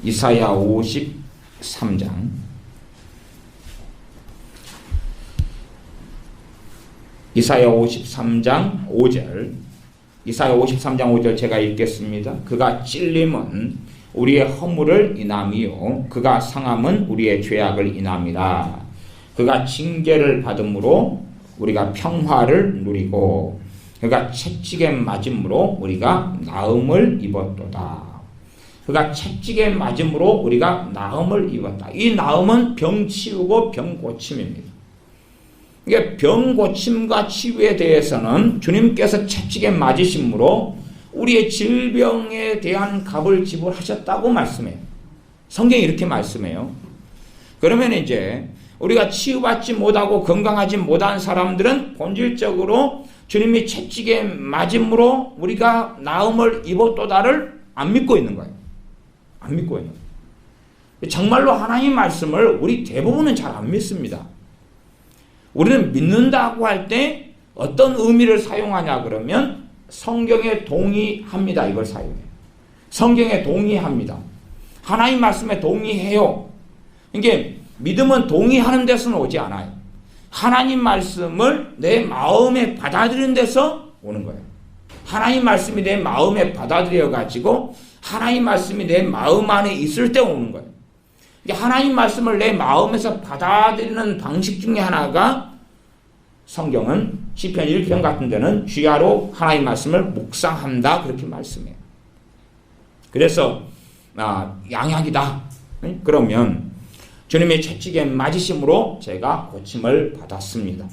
Speaker 1: 이사야 53장 이사야 53장 5절 이사야 53장 5절 제가 읽겠습니다. 그가 찔림은 우리의 허물을 인함이요 그가 상함은 우리의 죄악을 인함이라. 그가 징계를 받음으로 우리가 평화를 누리고 그가 채찍에 맞음으로 우리가 나음을 입었도다. 그가 채찍에 맞음으로 우리가 나음을 입었다. 이 나음은 병 치유고 병 고침입니다. 이게 병 고침과 치유에 대해서는 주님께서 채찍에 맞으심으로 우리의 질병에 대한 값을 지불하셨다고 말씀해요. 성경이 이렇게 말씀해요. 그러면 이제 우리가 치유받지 못하고 건강하지 못한 사람들은 본질적으로 주님이 채찍에 맞음으로 우리가 나음을 입었도다를 안 믿고 있는 거예요. 안 믿고 있는 거예요. 정말로 하나님 말씀을 우리 대부분은 잘 안 믿습니다. 우리는 믿는다고 할 때 어떤 의미를 사용하냐 그러면 성경에 동의합니다. 이걸 사용해요. 성경에 동의합니다. 하나님 말씀에 동의해요. 이게 믿음은 동의하는 데서는 오지 않아요. 하나님 말씀을 내 마음에 받아들이는 데서 오는 거예요. 하나님 말씀이 내 마음에 받아들여 가지고 하나님 말씀이 내 마음 안에 있을 때 오는 거예요. 하나님 말씀을 내 마음에서 받아들이는 방식 중에 하나가 성경은 시편 1편 같은 데는 주야로 하나님 말씀을 묵상한다 그렇게 말씀해요. 그래서 양약이다. 그러면 주님의 채찍에 맞으심으로 제가 고침을 받았습니다.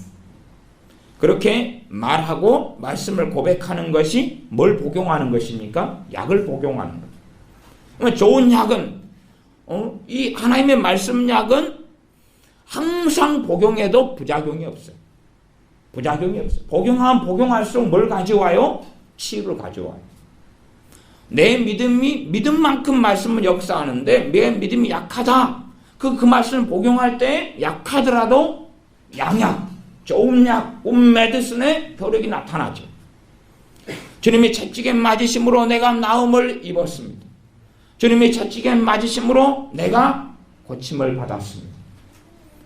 Speaker 1: 그렇게 말하고 말씀을 고백하는 것이 뭘 복용하는 것입니까? 약을 복용하는 것. 좋은 약은 이 하나님의 말씀 약은 항상 복용해도 부작용이 없어요. 부작용이 없어요. 복용하면 복용할수록 뭘 가져와요? 치유를 가져와요. 내 믿음이 믿음만큼 말씀을 역사하는데 내 믿음이 약하다. 그 말씀을 복용할 때 약하더라도 양약, 좋은 약, 메디슨의 효력이 나타나죠. 주님이 채찍에 맞으심으로 내가 나음을 입었습니다. 주님이 채찍에 맞으심으로 내가 고침을 받았습니다.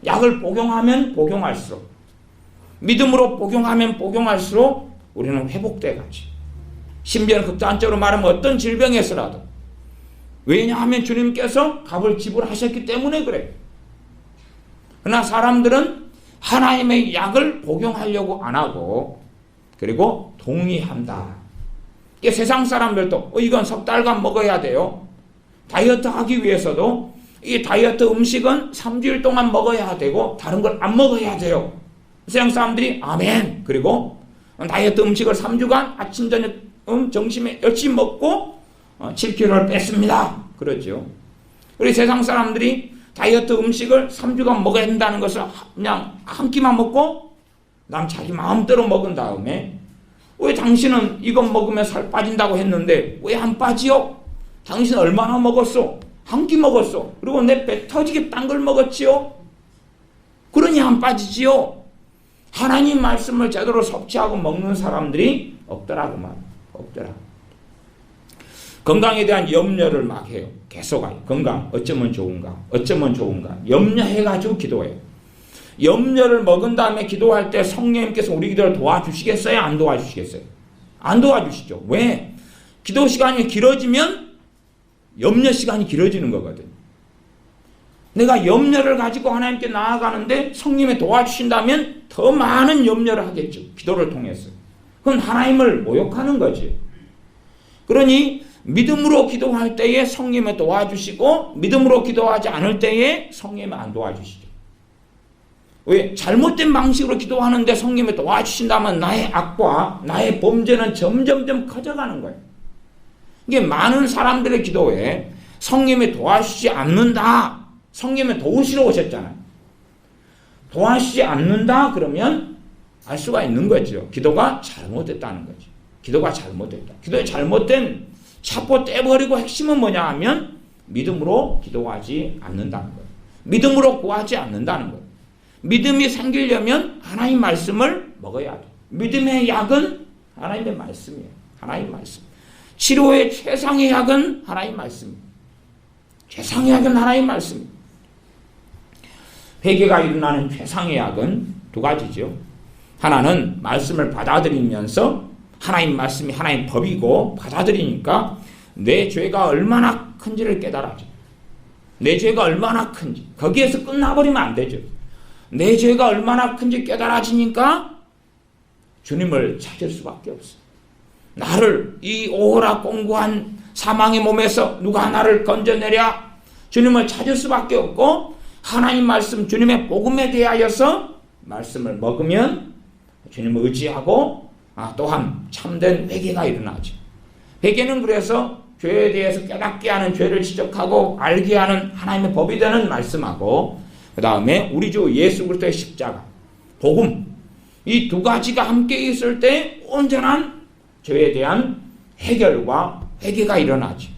Speaker 1: 약을 복용하면 복용할수록, 믿음으로 복용하면 복용할수록 우리는 회복돼 가지. 심지어는 극단적으로 말하면 어떤 질병에서라도, 왜냐하면 주님께서 값을 지불하셨기 때문에 그래요. 그러나 사람들은 하나님의 약을 복용하려고 안 하고 그리고 동의한다. 이게 세상 사람들도 이건 석 달간 먹어야 돼요. 다이어트 하기 위해서도 이 다이어트 음식은 3주일 동안 먹어야 되고 다른 걸 안 먹어야 돼요. 세상 사람들이 아멘. 그리고 다이어트 음식을 3주간 아침 저녁 점심에 열심히 먹고 7kg를 뺐습니다. 그러죠. 우리 세상 사람들이 다이어트 음식을 3주간 먹어야 된다는 것을 그냥 한 끼만 먹고 남 자기 마음대로 먹은 다음에 왜 당신은 이것 먹으면 살 빠진다고 했는데 왜 안 빠지요? 당신 얼마나 먹었어? 한 끼 먹었어. 그리고 내 배 터지게 딴 걸 먹었지요? 그러니 안 빠지지요? 하나님 말씀을 제대로 섭취하고 먹는 사람들이 없더라고 말. 없더라. 건강에 대한 염려를 막 해요. 계속 해요. 건강 어쩌면 좋은가? 어쩌면 좋은가? 염려해가지고 기도해요. 염려를 먹은 다음에 기도할 때 성령님께서 우리 기도를 도와주시겠어요? 안 도와주시겠어요? 안 도와주시죠. 왜? 기도 시간이 길어지면 염려 시간이 길어지는 거거든. 내가 염려를 가지고 하나님께 나아가는데 성령이 도와주신다면 더 많은 염려를 하겠죠. 기도를 통해서. 그건 하나님을 모욕하는 거지. 그러니 믿음으로 기도할 때에 성령이 도와주시고 믿음으로 기도하지 않을 때에 성령이 안 도와주시죠. 왜? 잘못된 방식으로 기도하는데 성령이 도와주신다면 나의 악과 나의 범죄는 점점점 커져가는 거예요. 이게 많은 사람들의 기도에 성령이 도와주시지 않는다. 성령이 도우시러 오셨잖아요. 도와주시지 않는다 그러면 알 수가 있는 거죠. 기도가 잘못됐다는 거죠. 기도가 잘못됐다. 기도의 잘못된 차포 떼버리고 핵심은 뭐냐 하면 믿음으로 기도하지 않는다는 거예요. 믿음으로 구하지 않는다는 거예요. 믿음이 생기려면 하나님 말씀을 먹어야 돼. 믿음의 약은 하나님의 말씀이에요. 하나님 말씀. 치료의 최상의 약은 하나님 말씀입니다. 최상의 약은 하나님 말씀입니다. 회개가 일어나는 최상의 약은 두 가지죠. 하나는 말씀을 받아들이면서 하나님 말씀이 하나님 법이고 받아들이니까 내 죄가 얼마나 큰지를 깨달아져. 내 죄가 얼마나 큰지. 거기에서 끝나버리면 안 되죠. 내 죄가 얼마나 큰지 깨달아지니까 주님을 찾을 수밖에 없어. 나를 이 오호라 공고한 사망의 몸에서 누가 나를 건져내랴. 주님을 찾을 수밖에 없고 하나님 말씀 주님의 복음에 대하여서 말씀을 먹으면 주님을 의지하고 또한 참된 회개가 일어나죠. 회개는 그래서 죄에 대해서 깨닫게 하는 죄를 지적하고 알게 하는 하나님의 법이 되는 말씀하고 그 다음에 우리 주 예수 그리스도의 십자가, 복음 이 두 가지가 함께 있을 때 온전한 죄에 대한 해결과 회개가 일어나죠.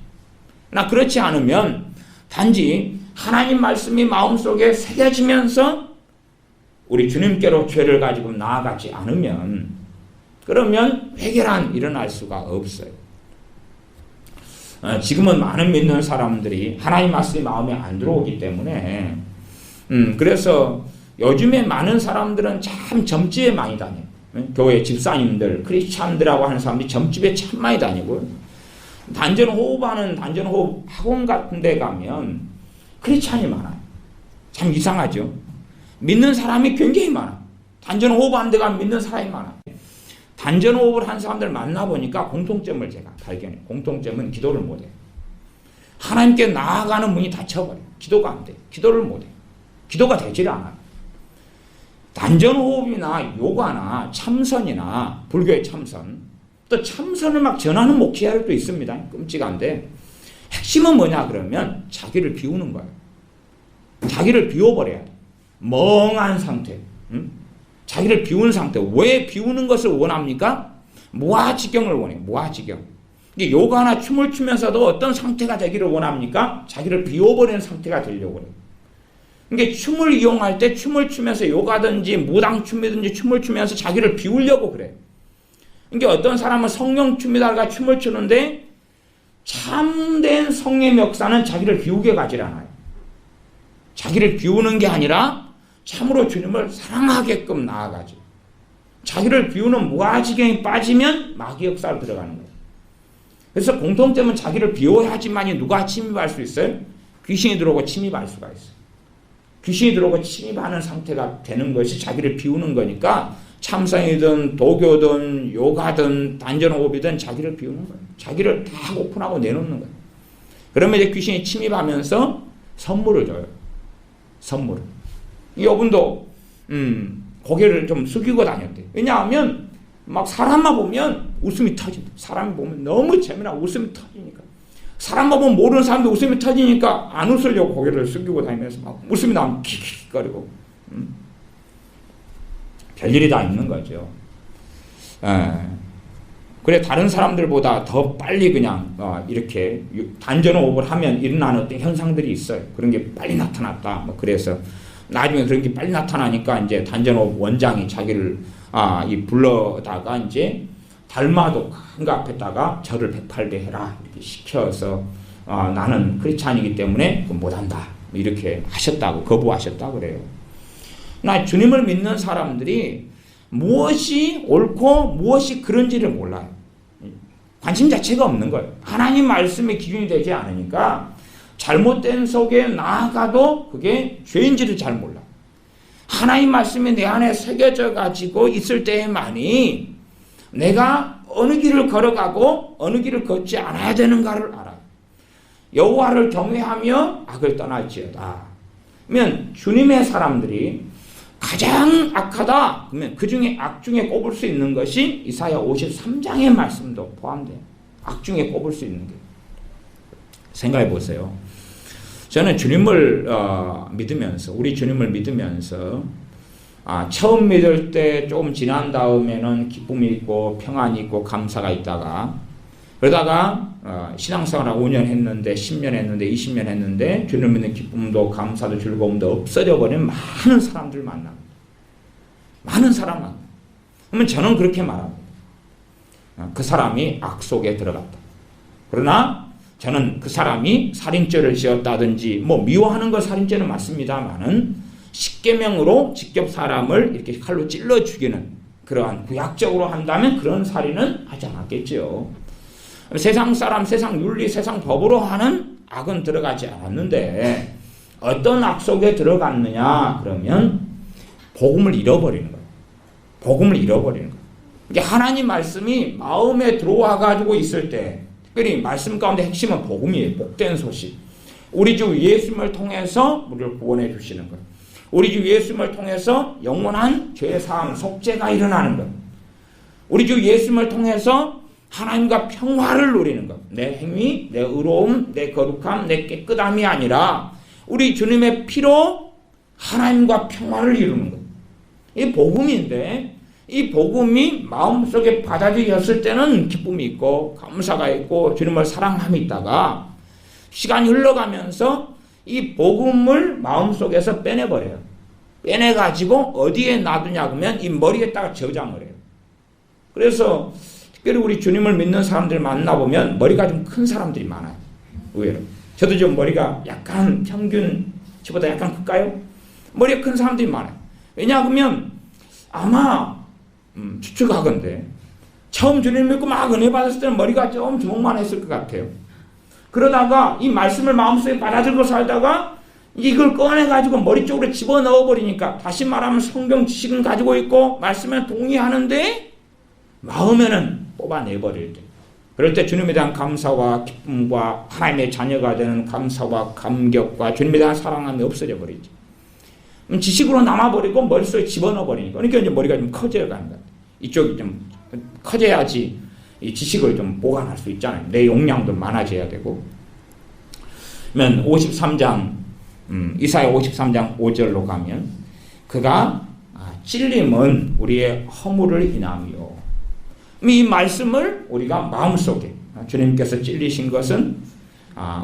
Speaker 1: 그러나 그렇지 않으면 단지 하나님 말씀이 마음속에 새겨지면서 우리 주님께로 죄를 가지고 나아가지 않으면 그러면 회개란 일어날 수가 없어요. 지금은 많은 믿는 사람들이 하나님 말씀이 마음에 안 들어오기 때문에 그래서 요즘에 많은 사람들은 참 점집에 많이 다녀요. 교회 집사님들, 크리스찬들하고 하는 사람들이 점집에 참 많이 다니고 단전호흡하는 단전호흡 학원 같은 데 가면 크리스찬이 많아요. 참 이상하죠. 믿는 사람이 굉장히 많아. 단전호흡하는 데 가면 믿는 사람이 많아. 단전호흡을 한 사람들 만나보니까 공통점을 제가 발견해요. 공통점은 기도를 못해요. 하나님께 나아가는 문이 닫혀버려요. 기도가 안 돼요. 기도를 못해요. 기도가 되질 않아요. 단전호흡이나 요가나 참선이나 불교의 참선, 또 참선을 막 전하는 목회자들도 있습니다. 끔찍한데 핵심은 뭐냐 그러면 자기를 비우는 거예요. 자기를 비워버려야 돼. 멍한 상태. 자기를 비운 상태. 왜 비우는 것을 원합니까? 무아지경을 원해요. 무아지경. 이게 요가나 춤을 추면서도 어떤 상태가 되기를 원합니까? 자기를 비워버리는 상태가 되려고 해요. 그러니까 춤을 이용할 때 춤을 추면서 요가든지 무당춤이든지 춤을 추면서 자기를 비우려고 그래요. 그러니까 어떤 사람은 성령춤이다가 춤을 추는데 참된 성의 역사는 자기를 비우게 가지 않아요. 자기를 비우는 게 아니라 참으로 주님을 사랑하게끔 나아가죠. 자기를 비우는 무아지경에 빠지면 마귀 역사로 들어가는 거예요. 그래서 공통점은 자기를 비워야지만이 누가 침입할 수 있어요? 귀신이 들어오고 침입할 수가 있어요. 귀신이 들어오고 침입하는 상태가 되는 것이 자기를 비우는 거니까 참선이든 도교든 요가든 단전호흡이든 자기를 비우는 거예요. 자기를 다 오픈하고 내놓는 거예요. 그러면 이제 귀신이 침입하면서 선물을 줘요. 선물을. 이분도 고개를 좀 숙이고 다녔대요. 왜냐하면 막 사람만 보면 웃음이 터진다. 사람이 보면 너무 재미나고 웃음이 터지니까. 사람만 보면 모르는 사람도 웃음이 터지니까 안 웃으려고 고개를 숙이고 다니면서 막 웃음이 나면 킥킥거리고. 별일이 다 있는 거죠. 그래 다른 사람들보다 더 빨리 그냥 이렇게 단전호흡을 하면 일어나는 어떤 현상들이 있어요. 그런 게 빨리 나타났다. 뭐 그래서 나중에 그런 게 빨리 나타나니까 이제 단전호흡 원장이 자기를 불러다가 이제 달마도 큰 거 앞에다가 절을 108배 해라 이렇게 시켜서 나는 크리스찬이기 때문에 못한다 이렇게 하셨다고 거부하셨다고 그래요. 나 주님을 믿는 사람들이 무엇이 옳고 무엇이 그런지를 몰라요. 관심 자체가 없는 거예요. 하나님 말씀의 기준이 되지 않으니까 잘못된 속에 나아가도 그게 죄인지를 잘 몰라. 하나님 말씀이 내 안에 새겨져 가지고 있을 때에만이 내가 어느 길을 걸어가고 어느 길을 걷지 않아야 되는가를 알아요. 여호와를 경외하며 악을 떠날지어다. 그러면 주님의 사람들이 가장 악하다. 그러면 그 중에 악 중에 꼽을 수 있는 것이 이사야 53장의 말씀도 포함돼요. 악 중에 꼽을 수 있는 게. 생각해 보세요. 저는 주님을 믿으면서 우리 주님을 믿으면서 처음 믿을 때 조금 지난 다음에는 기쁨이 있고 평안이 있고 감사가 있다가 그러다가 신앙생활을 5년 했는데 10년 했는데 20년 했는데 주님을 믿는 기쁨도 감사도 즐거움도 없어져 버린 많은 사람들 만납니다. 많은 사람 만납니다. 그러면 저는 그렇게 말합니다. 그 사람이 악 속에 들어갔다. 그러나 저는 그 사람이 살인죄를 지었다든지 미워하는 거 살인죄는 맞습니다만은 십계명으로 직접 사람을 이렇게 칼로 찔러 죽이는 그러한 구약적으로 한다면 그런 살인은 하지 않았겠죠. 세상 사람, 세상 윤리, 세상 법으로 하는 악은 들어가지 않았는데 어떤 악 속에 들어갔느냐 그러면 복음을 잃어버리는 거예요. 복음을 잃어버리는 거예요. 이게 하나님 말씀이 마음에 들어와 가지고 있을 때 특별히 말씀 가운데 핵심은 복음이에요. 복된 소식. 우리 주 예수님을 통해서 우리를 구원해 주시는 것. 우리 주 예수님을 통해서 영원한 죄사함, 속죄가 일어나는 것. 우리 주 예수님을 통해서 하나님과 평화를 누리는 것. 내 행위, 내 의로움, 내 거룩함, 내 깨끗함이 아니라 우리 주님의 피로 하나님과 평화를 이루는 것. 이 복음인데 이 복음이 마음속에 받아들였을 때는 기쁨이 있고 감사가 있고 주님을 사랑함이 있다가 시간이 흘러가면서 이 복음을 마음속에서 빼내버려요. 빼내가지고 어디에 놔두냐 그러면 이 머리에다가 저장을 해요. 그래서 특별히 우리 주님을 믿는 사람들 만나보면 머리가 좀 큰 사람들이 많아요. 의외로. 저도 좀 머리가 약간 평균치보다 약간 클까요? 머리가 큰 사람들이 많아요. 왜냐하면 아마 추측하건대 처음 주님 믿고 막 은혜 받았을 때는 머리가 좀 주먹만했을 것 같아요. 그러다가 이 말씀을 마음속에 받아들고 살다가 이걸 꺼내가지고 머리 쪽으로 집어넣어버리니까 다시 말하면 성경 지식은 가지고 있고 말씀에 동의하는데 마음에는 뽑아내버릴 때 그럴 때 주님에 대한 감사와 기쁨과 하나님의 자녀가 되는 감사와 감격과 주님에 대한 사랑함이 없어져 버리죠. 지식으로 남아버리고 머릿속에 집어넣어버리니까 그러니까 이제 머리가 좀 커져가는 것 같아요. 이쪽이 좀 커져야지 이 지식을 좀 보관할 수 있잖아요. 내 용량도 많아져야 되고 53장 이사야 53장 5절로 가면 그가 찔림은 우리의 허물을 인하며, 이 말씀을 우리가 마음속에, 주님께서 찔리신 것은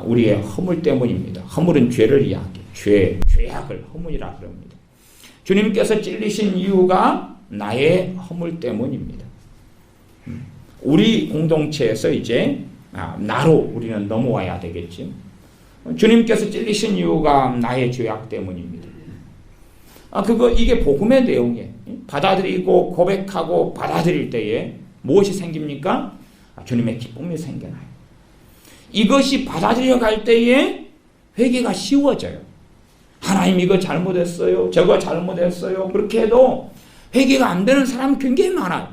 Speaker 1: 우리의 허물 때문입니다. 허물은 죄를 이야기해요. 죄악을 허물이라 그럽니다. 주님께서 찔리신 이유가 나의 허물 때문입니다. 우리 공동체에서 이제 나로 우리는 넘어와야 되겠지. 주님께서 찔리신 이유가 나의 죄악 때문입니다. 이게 복음의 내용이에요. 받아들이고 고백하고 받아들일 때에 무엇이 생깁니까? 주님의 기쁨이 생겨나요. 이것이 받아들여 갈 때에 회개가 쉬워져요. 하나님 이거 잘못했어요. 저거 잘못했어요. 그렇게 해도 회개가 안 되는 사람이 굉장히 많아요.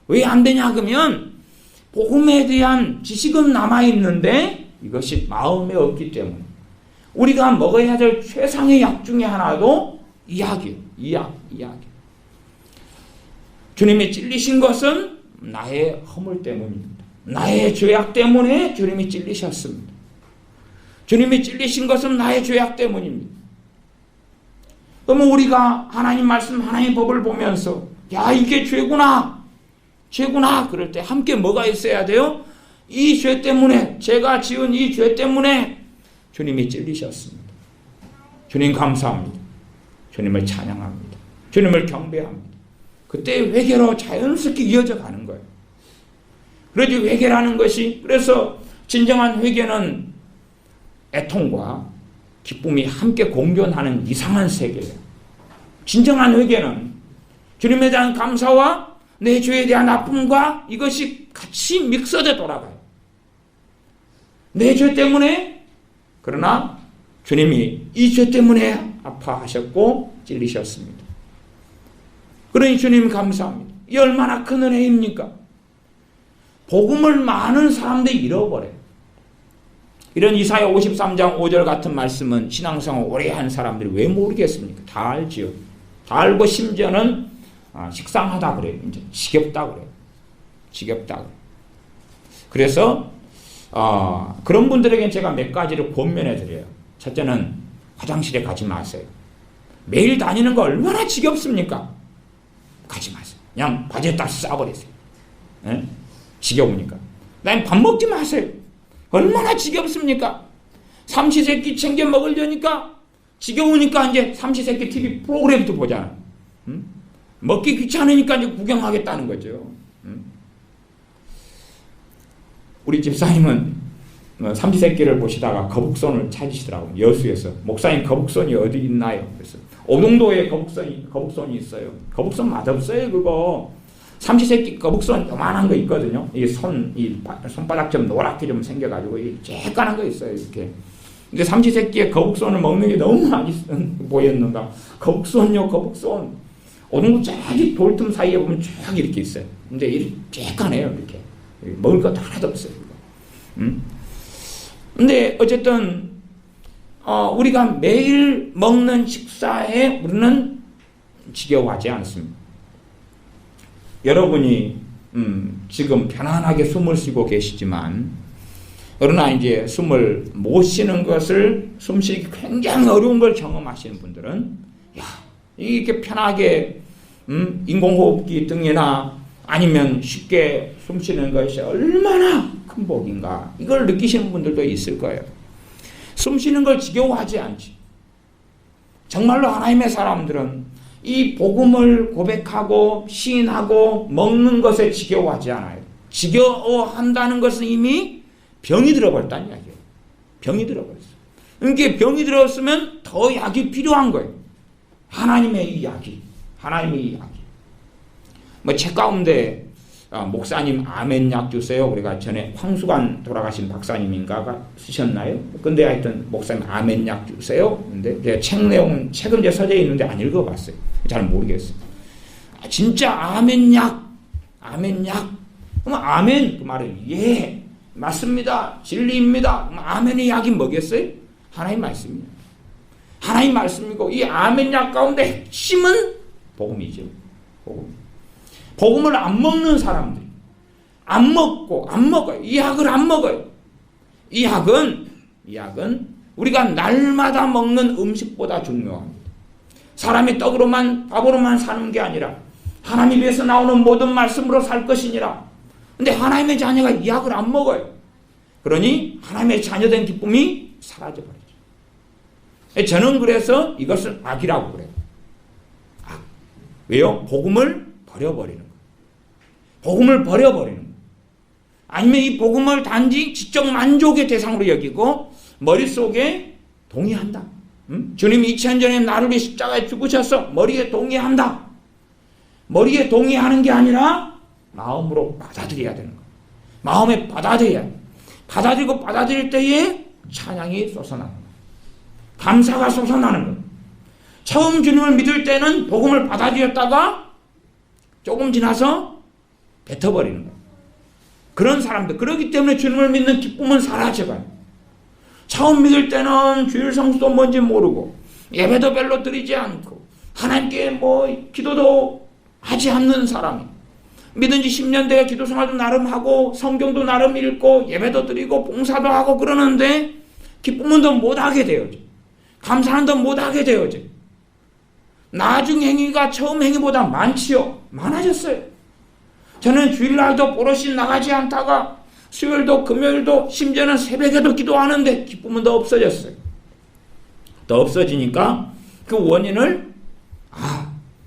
Speaker 1: 왜 안 되냐 그러면 복음에 대한 지식은 남아있는데 이것이 마음에 없기 때문에. 우리가 먹어야 될 최상의 약 중에 하나도 이야기예요. 이야기. 주님이 찔리신 것은 나의 허물 때문입니다. 나의 죄악 때문에 주님이 찔리셨습니다. 주님이 찔리신 것은 나의 죄악 때문입니다. 그러면 우리가 하나님 말씀, 하나님 법을 보면서 이게 죄구나 그럴 때 함께 뭐가 있어야 돼요? 이 죄 때문에, 제가 지은 이 죄 때문에 주님이 찔리셨습니다. 주님 감사합니다. 주님을 찬양합니다. 주님을 경배합니다. 그때 회개로 자연스럽게 이어져 가는 거예요. 그래서 회개라는 것이, 그래서 진정한 회개는 애통과 기쁨이 함께 공존하는 이상한 세계예요. 진정한 회개는 주님에 대한 감사와 내 죄에 대한 아픔과 이것이 같이 믹서돼 돌아가요. 내 죄 때문에, 그러나 주님이 이 죄 때문에 아파하셨고 찔리셨습니다. 그러니 주님 감사합니다. 이 얼마나 큰 은혜입니까? 복음을 많은 사람들이 잃어버려요. 이런 이사야 53장 5절 같은 말씀은 신앙생활 오래 한 사람들이 왜 모르겠습니까? 다 알지요. 다 알고 심지어는 식상하다 그래요. 이제 지겹다 그래요. 지겹다 그래요. 그래서 그런 분들에게는 제가 몇 가지를 권면해 드려요. 첫째는 화장실에 가지 마세요. 매일 다니는 거 얼마나 지겹습니까? 가지 마세요. 그냥 바지에다 싸버리세요. 네? 지겨우니까. 그다음에 밥 먹지 마세요. 얼마나 지겹습니까? 삼시세끼 챙겨 먹으려니까 지겨우니까 이제 삼시세끼 TV 프로그램도 보잖아요. 먹기 귀찮으니까 이제 구경하겠다는 거죠. 우리 집사님은 삼시세끼를 보시다가 거북손을 찾으시더라고요. 여수에서. 목사님 거북손이 어디 있나요? 그래서 오동도에 거북손이 있어요. 거북손 맛없어요 그거. 삼시세끼 거북손 요만한 거 있거든요. 이게 손바닥 좀 노랗게 좀 생겨가지고 쬐깐한 거 있어요 이렇게. 근데 삼시세끼에 거북손을 먹는 게 너무 맛있어 보였는가. 거북손요 거북손. 오동도 저기 돌틈 사이에 보면 쫙 이렇게 있어요. 근데 이렇게 쬐깐해요 이렇게. 먹을 것도 하나도 없어요. 근데 어쨌든 우리가 매일 먹는 식사에 우리는 지겨워하지 않습니다. 여러분이 지금 편안하게 숨을 쉬고 계시지만, 그러나 이제 숨을 못 쉬는 것을, 숨쉬기 굉장히 어려운 걸 경험하시는 분들은 이렇게 편하게 인공호흡기 등이나 아니면 쉽게 숨쉬는 것이 얼마나 큰 복인가, 이걸 느끼시는 분들도 있을 거예요. 숨쉬는 걸 지겨워하지 않지. 정말로 하나님의 사람들은 이 복음을 고백하고 시인하고 먹는 것에 지겨워하지 않아요. 지겨워한다는 것은 이미 병이 들어버렸다는 이야기예요. 병이 들어버렸어요. 그러니까 병이 들었으면 더 약이 필요한 거예요. 하나님의 이야기, 하나님의 이야기. 책 가운데 목사님 아멘 약 주세요. 우리가 전에 황수관 돌아가신 박사님인가가 쓰셨나요? 근데 하여튼 목사님 아멘 약 주세요. 근데 제가 책 내용은 책은 이제 서재에 있는데 안 읽어봤어요. 잘 모르겠어요. 진짜 아멘 약. 그럼 아멘 그 말은 예 맞습니다. 진리입니다. 아멘의 약이 뭐겠어요? 하나님 말씀이에요. 하나님 말씀이고 이 아멘 약 가운데 핵심은 복음이죠. 복음을 안 먹는 사람들이 안 먹어요. 이 약을 안 먹어요. 이 약은 우리가 날마다 먹는 음식보다 중요합니다. 사람이 떡으로만 밥으로만 사는 게 아니라 하나님 입에서 나오는 모든 말씀으로 살 것이니라. 근데 하나님의 자녀가 이 약을 안 먹어요. 그러니 하나님의 자녀된 기쁨이 사라져버리죠. 저는 그래서 이것을 악이라고 그래요. 악. 왜요? 복음을 버려버리는 거예요. 복음을 버려버리는 거예요. 아니면 이 복음을 단지 지적 만족의 대상으로 여기고 머릿속에 동의한다. 주님이 2000년 전에 나를 위해 십자가에 죽으셔서 머리에 동의한다. 머리에 동의하는 게 아니라 마음으로 받아들여야 되는 거예요. 마음에 받아들여야 돼요. 받아들이고 받아들일 때에 찬양이 솟아나는 거예요. 감사가 솟아나는 거예요. 처음 주님을 믿을 때는 복음을 받아들였다가 조금 지나서 뱉어버리는 거예요. 그런 사람들, 그렇기 때문에 주님을 믿는 기쁨은 사라져가요. 처음 믿을 때는 주일 성수도 뭔지 모르고 예배도 별로 드리지 않고 하나님께 기도도 하지 않는 사람이 믿은 지 10년 돼 기도 생활도 나름 하고 성경도 나름 읽고 예배도 드리고 봉사도 하고 그러는데 기쁨은 더 못하게 되어져. 감사는 더 못하게 되어져. 나중 행위가 처음 행위보다 많아졌어요. 저는 주일날도 오롯이 나가지 않다가 수요일도 금요일도 심지어는 새벽에도 기도하는데 기쁨은 더 없어졌어요. 더 없어지니까 그 원인을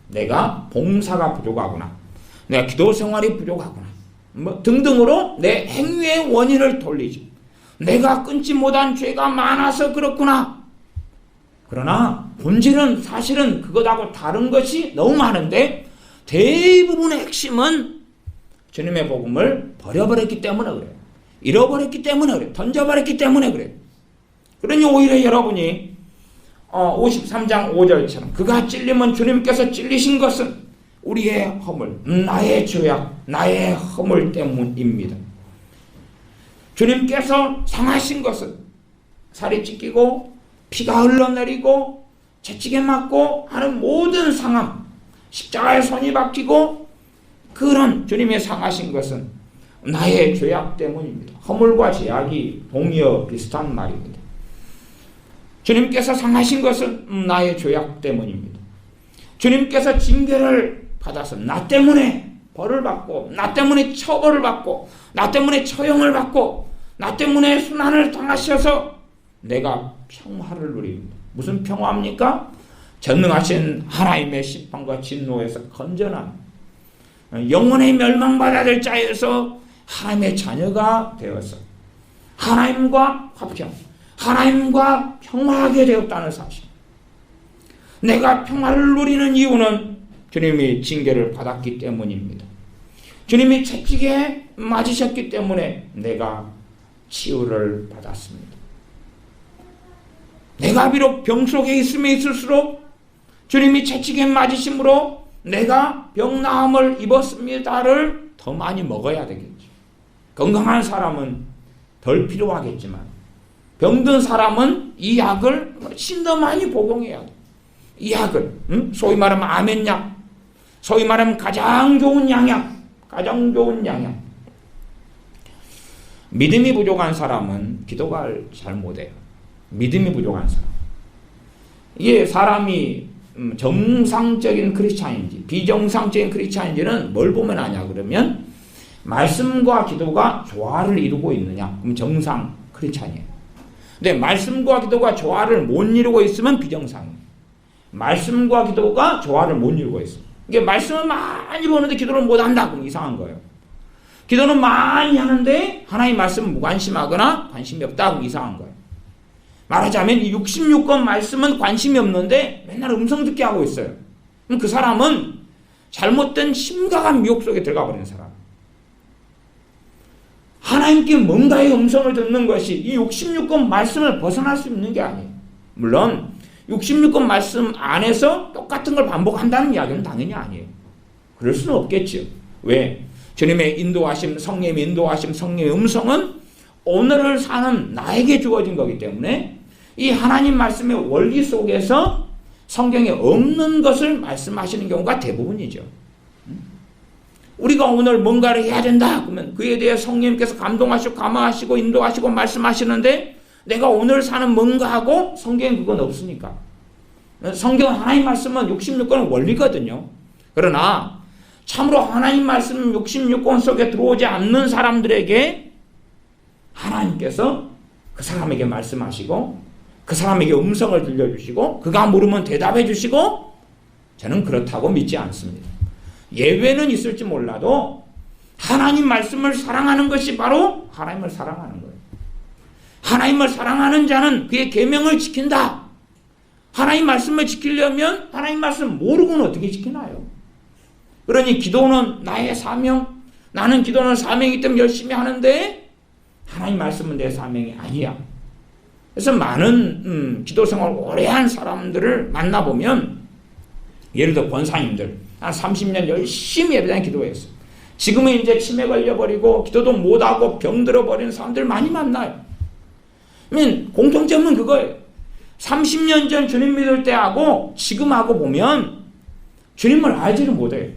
Speaker 1: 내가 봉사가 부족하구나. 내가 기도 생활이 부족하구나. 등등으로 내 행위의 원인을 돌리지. 내가 끊지 못한 죄가 많아서 그렇구나. 그러나 본질은 사실은 그것하고 다른 것이 너무 많은데 대부분의 핵심은 주님의 복음을 버려버렸기 때문에 그래요. 잃어버렸기 때문에 그래요. 던져버렸기 때문에 그래요. 그러니 오히려 여러분이 53장 5절처럼 그가 찔림은 주님께서 찔리신 것은 우리의 허물, 나의 죄악, 나의 허물 때문입니다. 주님께서 상하신 것은 살이 찢기고 피가 흘러내리고 채찍에 맞고 하는 모든 상함, 십자가에 손이 박히고 그런 주님의 상하신 것은 나의 죄악 때문입니다. 허물과 죄악이 동의어 비슷한 말입니다. 주님께서 상하신 것은 나의 죄악 때문입니다. 주님께서 징계를 받아서 나 때문에 벌을 받고 나 때문에 처벌을 받고 나 때문에 처형을 받고 나 때문에 순환을 당하셔서 내가 평화를 누립니다. 무슨 평화입니까? 전능하신 하나님의 심판과 진노에서 건전한 영원히 멸망받아야 될 자에서 하나님의 자녀가 되어서 하나님과 화평, 하나님과 평화하게 되었다는 사실. 내가 평화를 누리는 이유는 주님이 징계를 받았기 때문입니다. 주님이 채찍에 맞으셨기 때문에 내가 치유를 받았습니다. 내가 비록 병 속에 있으면 있을수록 주님이 채찍에 맞으심으로 내가 병나음을 입었습니다를 더 많이 먹어야 되겠죠. 건강한 사람은 덜 필요하겠지만 병든 사람은 이 약을 훨씬 더 많이 복용해야 돼. 이 약을 소위 말하면 아멘약, 소위 말하면 가장 좋은 양약, 가장 좋은 양약. 믿음이 부족한 사람은 기도가 잘 못해요. 믿음이 부족한 사람. 이게 사람이 정상적인 크리스찬인지 비정상적인 크리스찬인지는 뭘 보면 아냐 그러면 말씀과 기도가 조화를 이루고 있느냐 그럼 정상 크리스찬이에요. 근데 말씀과 기도가 조화를 못 이루고 있으면 비정상이에요. 말씀과 기도가 조화를 못 이루고 있어요. 이게 말씀을 많이 보는데 기도를 못한다 그럼 이상한 거예요. 기도는 많이 하는데 하나님 말씀은 무관심하거나 관심이 없다 그럼 이상한 거예요. 말하자면 이 66권 말씀은 관심이 없는데 맨날 음성 듣게 하고 있어요. 그럼 그 사람은 잘못된 심각한 미혹 속에 들어가 버리는 사람. 하나님께 뭔가의 음성을 듣는 것이 이 66권 말씀을 벗어날 수 있는 게 아니에요. 물론 66권 말씀 안에서 똑같은 걸 반복한다는 이야기는 당연히 아니에요. 그럴 수는 없겠죠. 왜? 주님의 인도하심, 성령의 인도하심, 성령의 음성은 오늘을 사는 나에게 주어진 거기 때문에 이 하나님 말씀의 원리 속에서 성경에 없는 것을 말씀하시는 경우가 대부분이죠. 우리가 오늘 뭔가를 해야 된다 그러면 그에 대해 성령님께서 감동하시고 감화하시고 인도하시고 말씀하시는데 내가 오늘 사는 뭔가 하고 성경엔 그건 없으니까. 성경 하나님 말씀은 66권은 원리거든요. 그러나 참으로 하나님 말씀 66권 속에 들어오지 않는 사람들에게 하나님께서 그 사람에게 말씀하시고 그 사람에게 음성을 들려주시고 그가 물으면 대답해 주시고 저는 그렇다고 믿지 않습니다. 예외는 있을지 몰라도 하나님 말씀을 사랑하는 것이 바로 하나님을 사랑하는 거예요. 하나님을 사랑하는 자는 그의 계명을 지킨다. 하나님 말씀을 지키려면 하나님 말씀 모르고는 어떻게 지키나요? 그러니 기도는 나의 사명, 나는 기도는 사명이기 때문에 열심히 하는데 하나님 말씀은 내 사명이 아니야. 그래서 많은 기도 생활 오래 한 사람들을 만나보면 예를 들어 권사님들 한 30년 열심히 예배당에 기도했어요. 지금은 이제 치매 걸려버리고 기도도 못하고 병들어버리는 사람들 많이 만나요. 공통점은 그거예요. 30년 전 주님 믿을 때하고 지금하고 보면 주님을 알지를 못해요.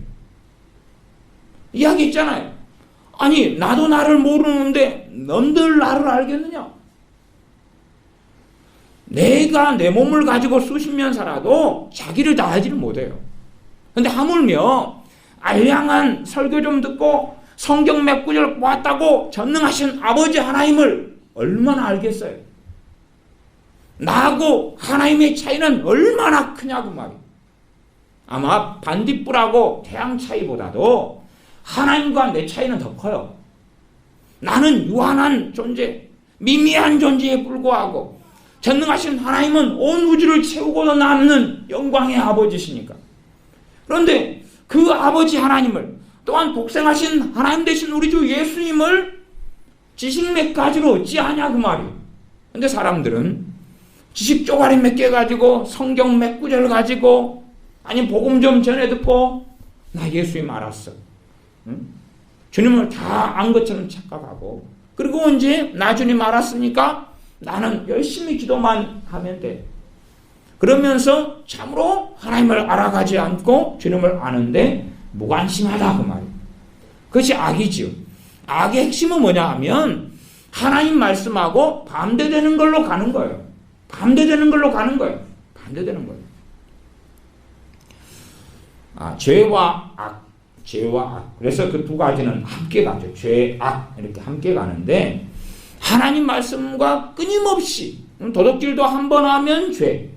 Speaker 1: 이야기 있잖아요. 아니 나도 나를 모르는데 넌들 나를 알겠느냐? 내가 내 몸을 가지고 수십 년 살아도 자기를 다 알지를 못해요. 근데 하물며 알량한 설교 좀 듣고 성경 몇 구절 보았다고 전능하신 아버지 하나님을 얼마나 알겠어요? 나하고 하나님의 차이는 얼마나 크냐고 말이에요. 아마 반딧불하고 태양 차이보다도 하나님과 내 차이는 더 커요. 나는 유한한 존재, 미미한 존재에 불과하고 전능하신 하나님은 온 우주를 채우고도 남는 영광의 아버지시니까. 그런데 그 아버지 하나님을 또한 복생하신 하나님 되신 우리 주 예수님을 지식 몇 가지로 어찌하냐 그 말이에요. 근데 사람들은 지식 쪼가리 몇 개 가지고 성경 몇 구절 가지고 아니면 복음 좀 전해 듣고 나 예수님 알았어. 응? 주님을 다 안 것처럼 착각하고 그리고 이제 나 주님 알았으니까 나는 열심히 기도만 하면 돼. 그러면서 참으로 하나님을 알아가지 않고 주님을 아는데 무관심하다 그 말이에요. 그것이 악이지요. 악의 핵심은 뭐냐 하면 하나님 말씀하고 반대되는 걸로 가는 거예요. 반대되는 걸로 가는 거예요. 반대되는 거예요. 죄와 악, 죄와 악. 그래서 그 두 가지는 함께 가죠. 죄, 악 이렇게 함께 가는데 하나님 말씀과 끊임없이 도덕질도 한 번 하면 죄.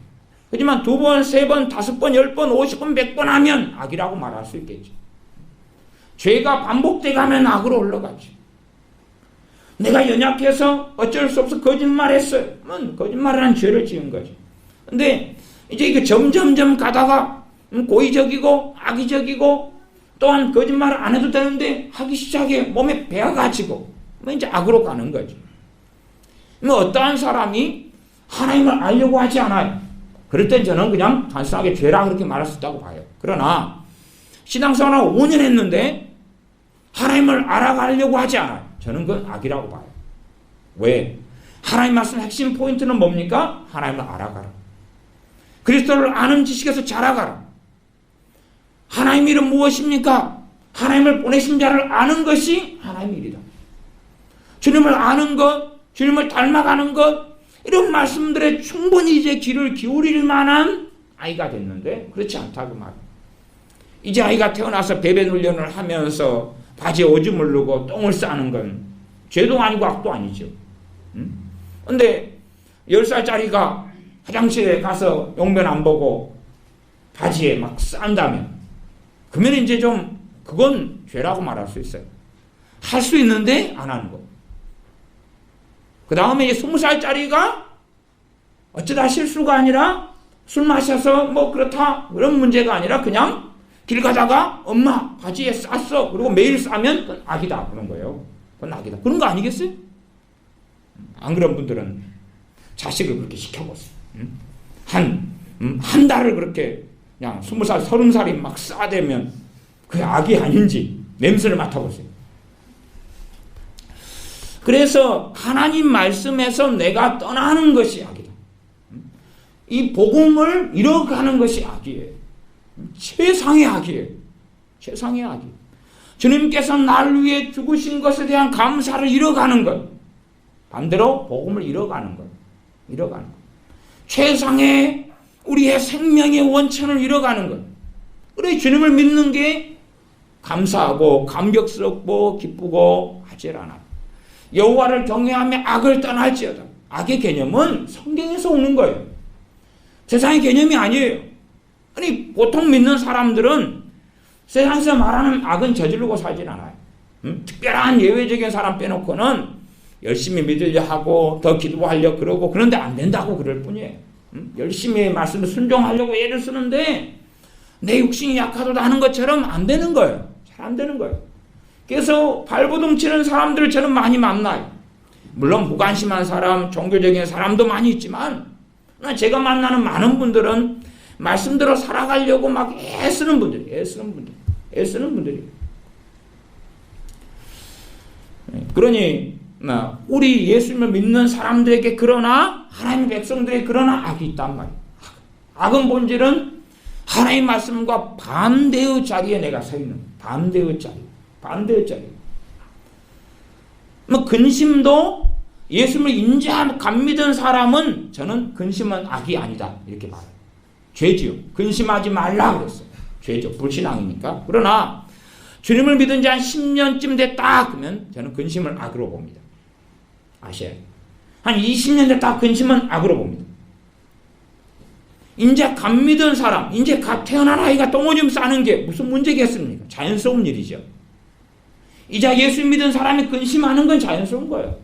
Speaker 1: 하지만 두 번, 세 번, 다섯 번, 10번, 50번, 100번 하면 악이라고 말할 수 있겠죠. 죄가 반복돼 가면 악으로 올라가죠. 내가 연약해서 어쩔 수 없어 거짓말했어요. 거짓말이라는 죄를 지은 거죠. 근데 이제 이게 점점점 가다가 고의적이고 악의적이고 또한 거짓말을 안 해도 되는데 하기 시작해 몸에 배어가지고 이제 악으로 가는 거죠. 어떠한 사람이 하나님을 알려고 하지 않아요. 그럴 땐 저는 그냥 단순하게 죄라 그렇게 말할 수 있다고 봐요. 그러나 신앙생활을 5년 했는데 하나님을 알아가려고 하지 않아요. 저는 그건 악이라고 봐요. 왜? 하나님 말씀 핵심 포인트는 뭡니까? 하나님을 알아가라. 그리스도를 아는 지식에서 자라가라. 하나님 일은 무엇입니까? 하나님을 보내신 자를 아는 것이 하나님의 일이다. 주님을 아는 것, 주님을 닮아가는 것, 이런 말씀들에 충분히 이제 귀를 기울일 만한 아이가 됐는데 그렇지 않다고 말이에요. 이제 아이가 태어나서 배변 훈련을 하면서 바지에 오줌을 누고 똥을 싸는 건 죄도 아니고 악도 아니죠. 근데 10살짜리가 화장실에 가서 용변 안 보고 바지에 막 싼다면 그러면 이제 좀 그건 죄라고 말할 수 있어요. 할 수 있는데 안 하는 거. 그 다음에 20살짜리가 어쩌다 실수가 아니라 술 마셔서 뭐 그렇다 그런 문제가 아니라 그냥 길 가다가 엄마 바지에 쌌어. 그리고 매일 싸면 그건 악이다. 그런 거예요. 그건 악이다. 그런 거 아니겠어요? 안 그런 분들은 자식을 그렇게 시켜보세요. 한 달을 그렇게 그냥 20살, 30살이 막 싸대면 그게 악이 아닌지 냄새를 맡아보세요. 그래서 하나님 말씀에서 내가 떠나는 것이 악이다. 이 복음을 잃어가는 것이 악이에요. 최상의 악이에요. 최상의 악이에요. 주님께서 나를 위해 죽으신 것에 대한 감사를 잃어가는 것. 반대로 복음을 잃어가는 것. 잃어가는 거예요. 최상의 우리의 생명의 원천을 잃어가는 거예요. 그래 주님을 믿는 게 감사하고 감격스럽고 기쁘고 하질 않아요. 여호와를 경외하며 악을 떠날지어다. 악의 개념은 성경에서 오는 거예요. 세상의 개념이 아니에요. 아니 보통 믿는 사람들은 세상에서 말하는 악은 저지르고 살진 않아요. 특별한 예외적인 사람 빼놓고는 열심히 믿으려 하고 더 기도하려 그러고 그런데 안 된다고 그럴 뿐이에요. 열심히 말씀을 순종하려고 애를 쓰는데 내 육신이 약하다 하는 것처럼 안 되는 거예요. 잘 안 되는 거예요. 그래서 발버둥 치는 사람들을 저는 많이 만나요. 물론 무관심한 사람, 종교적인 사람도 많이 있지만 제가 만나는 많은 분들은 말씀대로 살아가려고 막 애쓰는 분들이. 그러니 우리 예수님을 믿는 사람들에게 그러나 하나님의 백성들에게 그러나 악이 있단 말이에요. 악은 본질은 하나님의 말씀과 반대의 자리에 내가 서 있는 반대의 자리. 근심도 예수님을 인지하고 감믿은 사람은 저는 근심은 악이 아니다 이렇게 말해요. 죄지요. 근심하지 말라 그랬어요. 죄죠. 불신앙이니까. 그러나 주님을 믿은 지 한 10년쯤 됐다 그러면 저는 근심을 악으로 봅니다. 아셔요. 한 20년 됐다 근심은 악으로 봅니다. 이제 갓 믿은 사람, 이제 갓 태어난 아이가 똥오줌 싸는 게 무슨 문제겠습니까? 자연스러운 일이죠. 이제 예수 믿은 사람이 근심하는 건 자연스러운 거예요.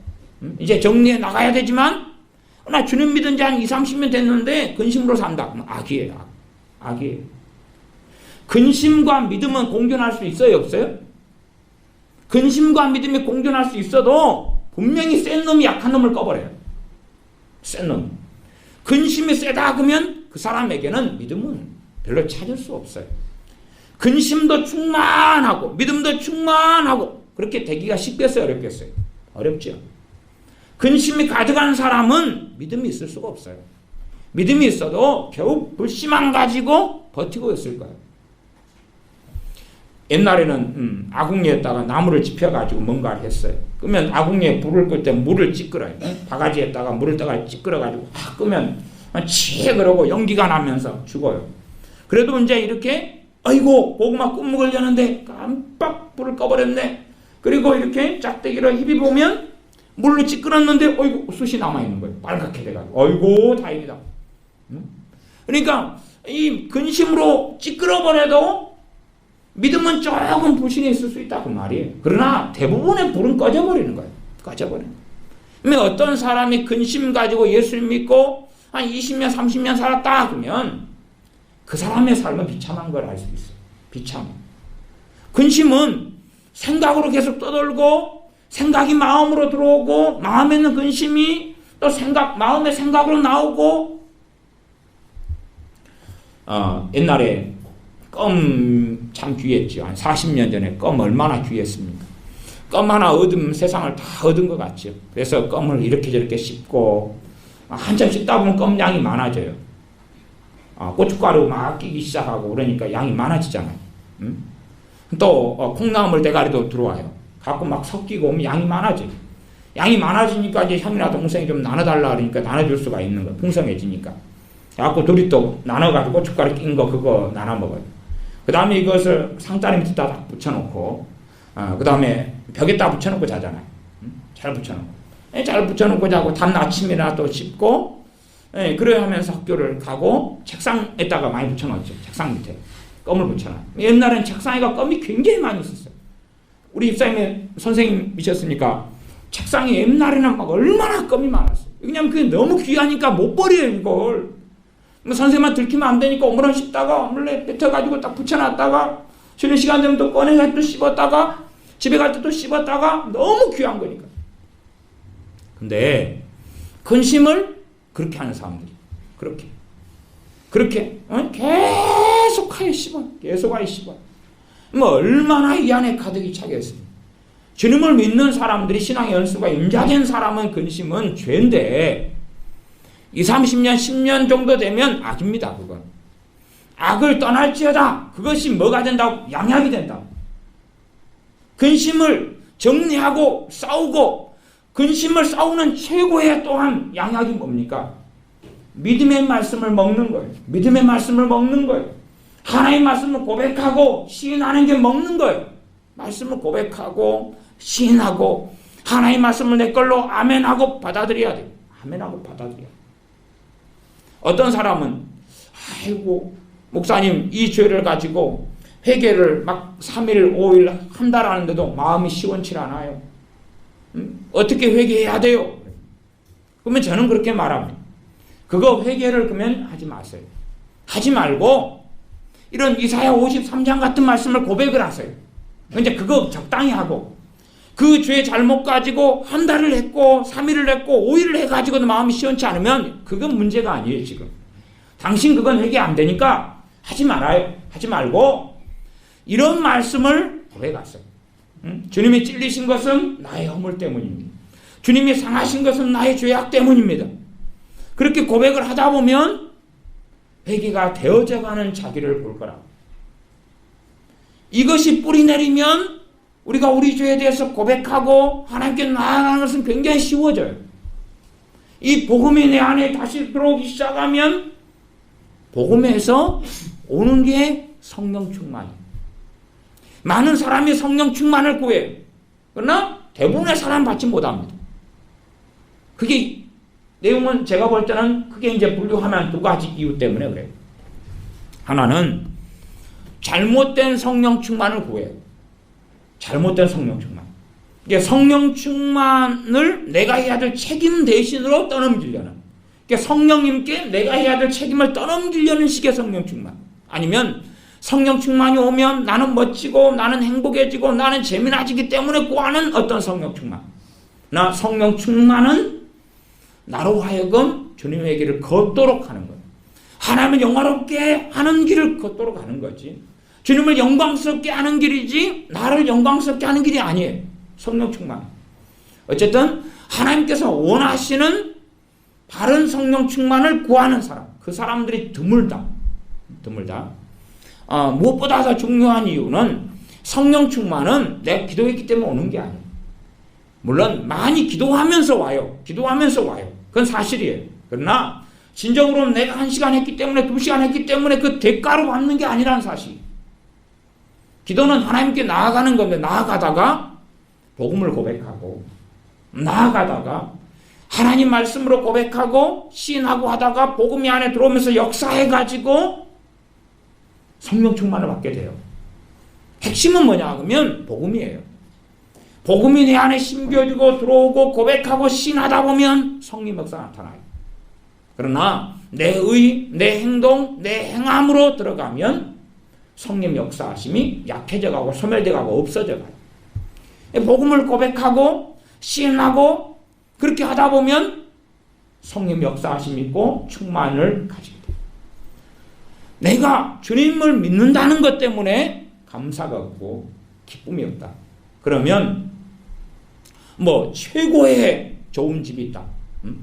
Speaker 1: 이제 정리해 나가야 되지만 나 주님 믿은 지 한 20, 30년 됐는데 근심으로 산다. 악이에요. 악이에요. 근심과 믿음은 공존할 수 있어요? 없어요? 근심과 믿음이 공존할 수 있어도 분명히 센 놈이 약한 놈을 꺼버려요. 센 놈. 근심이 세다 그러면 그 사람에게는 믿음은 별로 찾을 수 없어요. 근심도 충만하고 믿음도 충만하고 그렇게 되기가 쉽겠어요? 어렵겠어요? 어렵죠. 근심이 가득한 사람은 믿음이 있을 수가 없어요. 믿음이 있어도 겨우 불씨만 가지고 버티고 있을 거예요. 옛날에는 아궁이에다가 나무를 짚어가지고 뭔가를 했어요. 그러면 아궁이에 불을 끌 때 물을 찌끄러요. 바가지에다가 물을 떠가 찌끄러가지고 확 끄면 치에 그러고 연기가 나면서 죽어요. 그래도 이제 이렇게 아이고 고구마 꿈 먹으려는데 깜빡 불을 꺼버렸네. 그리고 이렇게 짝대기로 휘비보면 물로 찌끄렀는데 어이구 숯이 남아있는 거예요. 빨갛게 돼가지고 어이구 다행이다. 그러니까 이 근심으로 찌끄러버려도 믿음은 조금 불신이 있을 수 있다 그 말이에요. 그러나 대부분의 불은 꺼져버리는 거예요. 꺼져버리는 거예요. 어떤 사람이 근심 가지고 예수를 믿고 한 20년 30년 살았다 그러면 그 사람의 삶은 비참한 걸 알 수 있어요. 비참. 근심은 생각으로 계속 떠돌고 생각이 마음으로 들어오고 마음에 있는 근심이 또 마음의 생각으로 나오고 옛날에 껌 참 귀했죠. 한 40년 전에 껌 얼마나 귀했습니까? 껌 하나 얻으면 세상을 다 얻은 것 같죠. 그래서 껌을 이렇게 저렇게 씹고 한참 씹다 보면 껌 양이 많아져요. 고춧가루 막 끼기 시작하고 그러니까 양이 많아지잖아요. 또 콩나물 대가리도 들어와요. 갖고 막 섞이고 오면 양이 많아져요. 양이 많아지니까 이제 형이나 동생이 좀 나눠달라 그러니까 나눠줄 수가 있는 거예요. 풍성해지니까. 갖고 둘이 또 나눠가지고 고춧가루 낀 거 그거 나눠 먹어요. 그 다음에 이것을 상다리 밑에다 딱 붙여놓고 그 다음에 벽에다 붙여놓고 자잖아요. 잘 붙여놓고. 잘 붙여놓고 자고 다음 아침이나 또 씻고 그래 하면서 학교를 가고 책상에다가 많이 붙여놓죠. 책상 밑에 껌을 붙여놔요. 옛날엔 책상에가 껌이 굉장히 많이 있었어요. 우리 입사님의 선생님이셨으니까 책상에 옛날에는 막 얼마나 껌이 많았어요. 왜냐면 그게 너무 귀하니까 못 버려요 이걸. 선생님만 들키면 안 되니까 오므라 씹다가 몰래 뱉어가지고 딱 붙여놨다가 쉬는 시간 되면 또 꺼내서 또 씹었다가 집에 갈 때 또 씹었다가 너무 귀한 거니까. 근데 근심을 그렇게 하는 사람들이 그렇게 계속하여 씹어 계속하여 씹어 얼마나 이 안에 가득이 차겠습니까? 주님을 믿는 사람들이 신앙의 연수가 임자된 사람은 근심은 죄인데 20, 30년, 10년 정도 되면 악입니다. 그건. 악을 떠날지어다. 그것이 뭐가 된다고? 양약이 된다고. 근심을 정리하고 싸우고 근심을 싸우는 최고의 또한 양약이 뭡니까? 믿음의 말씀을 먹는 거예요. 믿음의 말씀을 먹는 거예요. 하나님의 말씀을 고백하고 시인하는 게 먹는 거예요. 말씀을 고백하고 시인하고 하나님의 말씀을 내 걸로 아멘하고 받아들여야 돼요. 아멘하고 받아들여야 돼요. 어떤 사람은 아이고 목사님 이 죄를 가지고 회개를 막 3일 5일 한 달 하는데도 마음이 시원치 않아요. 어떻게 회개해야 돼요? 그러면 저는 그렇게 말합니다. 그거 회개를 그러면 하지 마세요. 하지 말고 이런 이사야 53장 같은 말씀을 고백을 하세요. 이제 그거 적당히 하고 그 죄 잘못 가지고 한 달을 했고 3일을 했고 5일을 해가지고도 마음이 시원치 않으면 그건 문제가 아니에요. 지금 당신 그건 회개 안 되니까 하지 말아요. 하지 말고 이런 말씀을 고백하세요. 주님이 찔리신 것은 나의 허물 때문입니다. 주님이 상하신 것은 나의 죄악 때문입니다. 그렇게 고백을 하다 보면 회개가 되어져가는 자기를 볼 거라고. 이것이 뿌리 내리면 우리가 우리 죄에 대해서 고백하고 하나님께 나아가는 것은 굉장히 쉬워져요. 이 복음이 내 안에 다시 들어오기 시작하면 복음에서 오는 게 성령 충만이에요. 많은 사람이 성령 충만을 구해요. 그러나 대부분의 사람 받지 못합니다. 그게 내용은 제가 볼 때는 크게 이제 분류하면 두 가지 이유 때문에 그래요. 하나는 잘못된 성령 충만을 구해요. 잘못된 성령 충만. 이게 성령 충만을 내가 해야 될 책임 대신으로 떠넘기려는. 그러니까 성령님께 내가 해야 될 책임을 떠넘기려는 식의 성령 충만. 아니면 성령 충만이 오면 나는 멋지고 나는 행복해지고 나는 재미나지기 때문에 구하는 어떤 성령 충만. 나 성령 충만은 나로 하여금 주님의 길을 걷도록 하는 거예요. 하나님을 영화롭게 하는 길을 걷도록 하는 거지. 주님을 영광스럽게 하는 길이지 나를 영광스럽게 하는 길이 아니에요. 성령 충만. 어쨌든 하나님께서 원하시는 바른 성령 충만을 구하는 사람. 그 사람들이 드물다. 무엇보다 더 중요한 이유는 성령 충만은 내가 기도했기 때문에 오는 게 아니에요. 물론 많이 기도하면서 와요. 그건 사실이에요. 그러나 진정으로 내가 1시간 했기 때문에 2시간 했기 때문에 그 대가로 받는 게 아니라는 사실. 기도는 하나님께 나아가는 건데 나아가다가 복음을 고백하고 나아가다가 하나님 말씀으로 고백하고 시인하고 하다가 복음이 안에 들어오면서 역사해가지고 성령 충만을 받게 돼요. 핵심은 뭐냐 하면 복음이에요. 복음이 내 안에 심겨지고 들어오고 고백하고 시인하다 보면 성령 역사가 나타나요. 그러나 내 의, 내 행동, 내 행함으로 들어가면 성령 역사하심이 약해져가고 소멸돼가고 없어져가요. 복음을 고백하고 시인하고 그렇게 하다 보면 성령 역사하심이 있고 충만을 가지게 돼요. 내가 주님을 믿는다는 것 때문에 감사가 없고 기쁨이 없다. 그러면 최고의 좋은 집이 있다.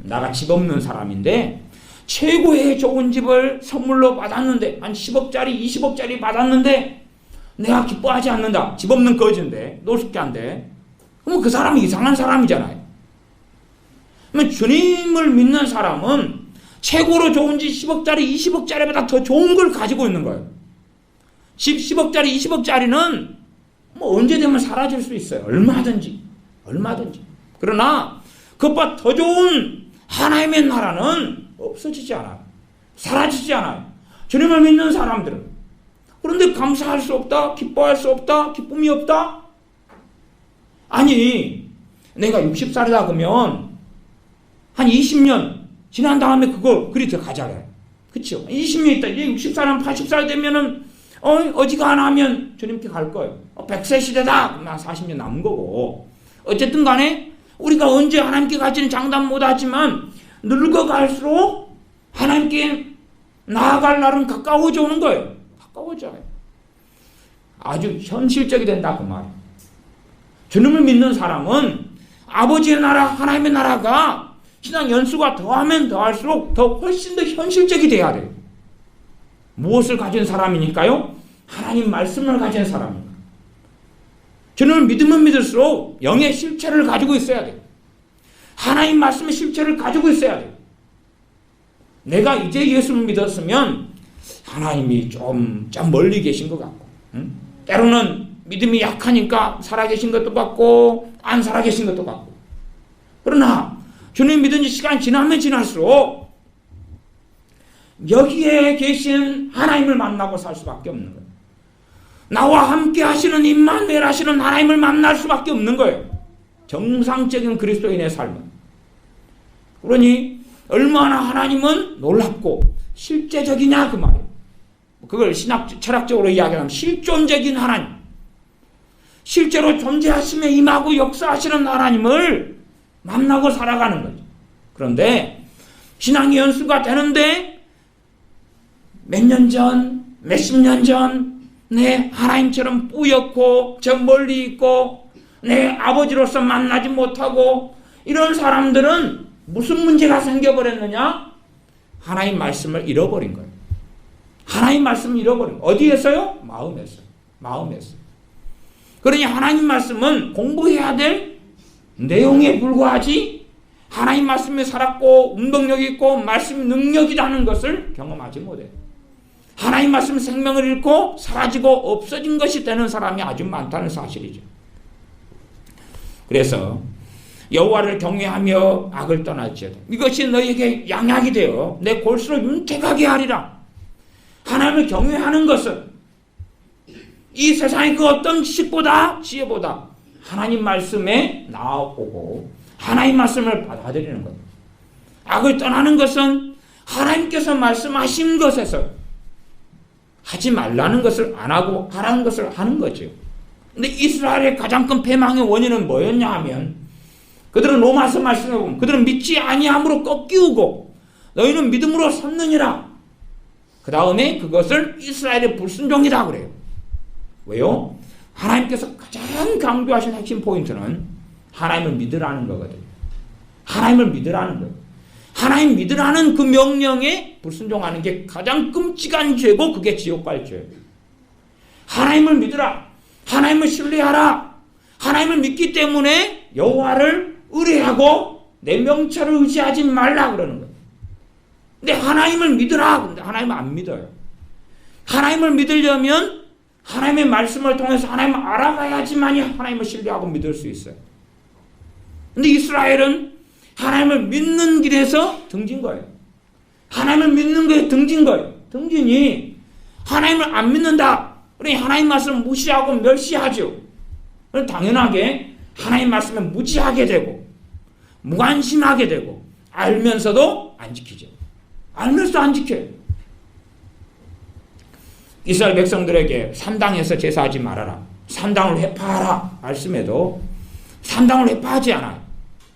Speaker 1: 나가 집 없는 사람인데 최고의 좋은 집을 선물로 받았는데 한 10억짜리 20억짜리 받았는데 내가 기뻐하지 않는다. 집 없는 거지인데 노숙자 한데 그럼 그 사람이 이상한 사람이잖아요. 그러면 주님을 믿는 사람은 최고로 좋은 집 10억짜리 20억짜리보다 더 좋은 걸 가지고 있는 거예요. 집 10억짜리 20억짜리는 언제 되면 사라질 수 있어요. 얼마든지. 그러나 그것보다 더 좋은 하나님의 나라는 없어지지 않아요. 사라지지 않아요. 주님을 믿는 사람들은. 그런데 감사할 수 없다. 기뻐할 수 없다. 기쁨이 없다. 아니 내가 60살이다 그러면 한 20년 지난 다음에 그거 그리 더 가잖아요. 그렇죠? 20년 있다. 이제 60살, 80살 되면은 어지간하면 주님께 갈 거예요. 100세 시대다. 그럼 40년 남은 거고. 어쨌든 간에 우리가 언제 하나님께 갈지는 장담 못하지만 늙어갈수록 하나님께 나아갈 날은 가까워져 오는 거예요. 가까워져요. 아주 현실적이 된다 그 말이에요. 주님을 믿는 사람은 아버지의 나라, 하나님의 나라가 신앙 연수가 더하면 더할수록 더 훨씬 더 현실적이 돼야 돼요. 무엇을 가진 사람이니까요? 하나님 말씀을 가진 사람입니다. 주님을 믿으면 믿을수록 영의 실체를 가지고 있어야 돼요. 하나님 말씀의 실체를 가지고 있어야 돼요. 내가 이제 예수를 믿었으면 하나님이 좀 멀리 계신 것 같고, 때로는 믿음이 약하니까 살아계신 것도 같고 안 살아계신 것도 같고, 그러나 주님 믿은 지 시간이 지나면 지날수록 여기에 계신 하나님을 만나고 살 수밖에 없는 거예요. 나와 함께 하시는 임마누엘 하시는 하나님을 만날 수밖에 없는 거예요. 정상적인 그리스도인의 삶은. 그러니 얼마나 하나님은 놀랍고 실제적이냐 그 말이에요. 그걸 철학적으로 이야기하면 실존적인 하나님, 실제로 존재하심에 임하고 역사하시는 하나님을 만나고 살아가는 거죠. 그런데 신앙의 연수가 되는데 몇 년 전, 몇십 년 전 내 하나님처럼 뿌옇고 저 멀리 있고 내 아버지로서 만나지 못하고 이런 사람들은 무슨 문제가 생겨버렸느냐? 하나님 말씀을 잃어버린 거예요. 하나님 말씀을 잃어버린 거예요. 어디에서요? 마음에서. 그러니 하나님 말씀은 공부해야 될 내용에 불과하지 하나님 말씀에 살았고 운동력이 있고 말씀 능력이라는 것을 경험하지 못해요. 하나님 말씀 생명을 잃고 사라지고 없어진 것이 되는 사람이 아주 많다는 사실이죠. 그래서 여호와를 경외하며 악을 떠날지어다. 이것이 너희에게 양약이 되어 내 골수를 윤택하게 하리라. 하나님을 경외하는 것은 이 세상의 그 어떤 지식보다 지혜보다 하나님 말씀에 나아오고 하나님 말씀을 받아들이는 것. 악을 떠나는 것은 하나님께서 말씀하신 것에서 하지 말라는 것을 안 하고 하라는 것을 하는 거죠. 근데 이스라엘의 가장 큰 패망의 원인은 뭐였냐 하면 그들은 로마서 말씀해 보면 그들은 믿지 아니함으로 꺾이우고 너희는 믿음으로 섰느니라. 그 다음에 그것을 이스라엘의 불순종이라고 그래요. 왜요? 하나님께서 가장 강조하신 핵심 포인트는 하나님을 믿으라는 거거든요. 하나님을 믿으라는 거예요. 하나님 믿으라는 그 명령에 불순종하는 게 가장 끔찍한 죄고 그게 지옥 갈 죄예요. 하나님을 믿으라. 하나님을 신뢰하라. 하나님을 믿기 때문에 여호와를 의뢰하고 내 명철을 의지하지 말라 그러는 거예요. 근데 하나님을 믿으라. 근데 하나님을 안 믿어요. 하나님을 믿으려면 하나님의 말씀을 통해서 하나님을 알아가야지만이 하나님을 신뢰하고 믿을 수 있어요. 근데 이스라엘은 하나님을 믿는 길에서 등진 거예요. 하나님을 믿는 거에 등진 거예요. 등진이 하나님을 안 믿는다. 그러니 하나님 말씀을 무시하고 멸시하죠. 당연하게 하나님 말씀을 무지하게 되고 무관심하게 되고 알면서도 안 지키죠. 알면서도 안 지켜요. 이스라엘 백성들에게 산당에서 제사하지 말아라. 산당을 회파하라. 말씀에도 산당을 회파하지 않아요.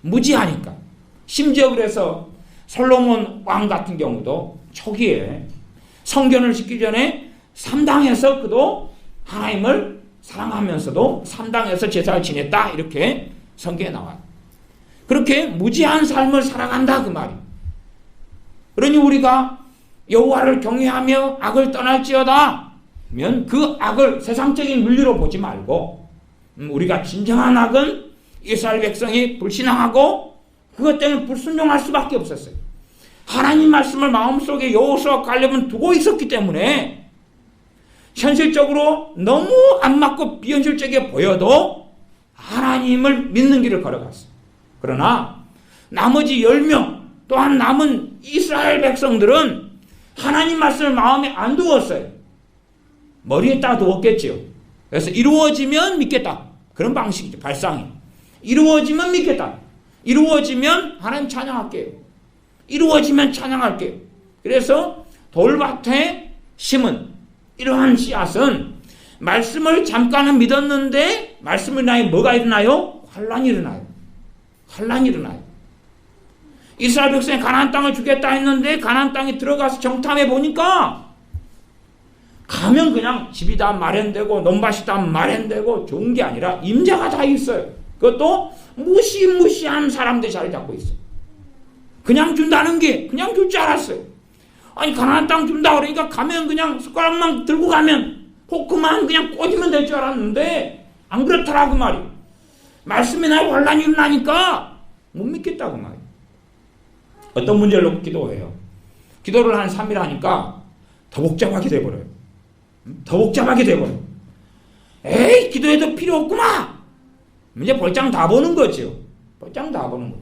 Speaker 1: 무지하니까. 심지어 그래서 솔로몬 왕 같은 경우도 초기에 성전을 짓기 전에 산당에서 그도 하나님을 사랑하면서도 산당에서 제사를 지냈다. 이렇게 성경에 나와요. 그렇게 무지한 삶을 살아간다 그 말이에요. 그러니 우리가 여호와를 경외하며 악을 떠날지어다 면 그 악을 세상적인 윤리로 보지 말고 우리가 진정한 악은 이스라엘 백성이 불신앙하고 그것 때문에 불순종할 수밖에 없었어요. 하나님 말씀을 마음속에 여호수아와 갈렙은 두고 있었기 때문에 현실적으로 너무 안 맞고 비현실적이게 보여도 하나님을 믿는 길을 걸어갔어요. 그러나 나머지 10명 또한 남은 이스라엘 백성들은 하나님 말씀을 마음에 안 두었어요. 머리에다 두었겠지요. 그래서 이루어지면 믿겠다. 그런 방식이죠. 발상이. 이루어지면 믿겠다. 이루어지면 하나님 찬양할게요. 이루어지면 찬양할게요. 그래서 돌밭에 심은 이러한 씨앗은 말씀을 잠깐은 믿었는데 말씀을 인하여 뭐가 일어나요? 환란이 일어나요. 환란이 일어나요. 이스라엘 백성이 가나안 땅을 주겠다 했는데 가나안 땅에 들어가서 정탐해 보니까 가면 그냥 집이 다 마련되고 논밭이 다 마련되고 좋은 게 아니라 임자가 다 있어요. 그것도 무시무시한 사람들이 자리 잡고 있어요. 그냥 준다는 게 그냥 줄 줄 알았어요. 아니 가나안 땅 준다 그러니까 가면 그냥 숟가락만 들고 가면 포크만 그냥 꽂으면 될 줄 알았는데 안 그렇더라 그 말이. 말씀이 나고 환란이 일어나니까 못 믿겠다고 말이에요. 어떤 문제를 놓고 기도해요. 기도를 한 3일 하니까 더 복잡하게 돼버려요. 더 복잡하게 돼버려요. 에이, 기도해도 필요 없구나. 이제 볼장 다 보는 거죠. 볼장 다 보는 거.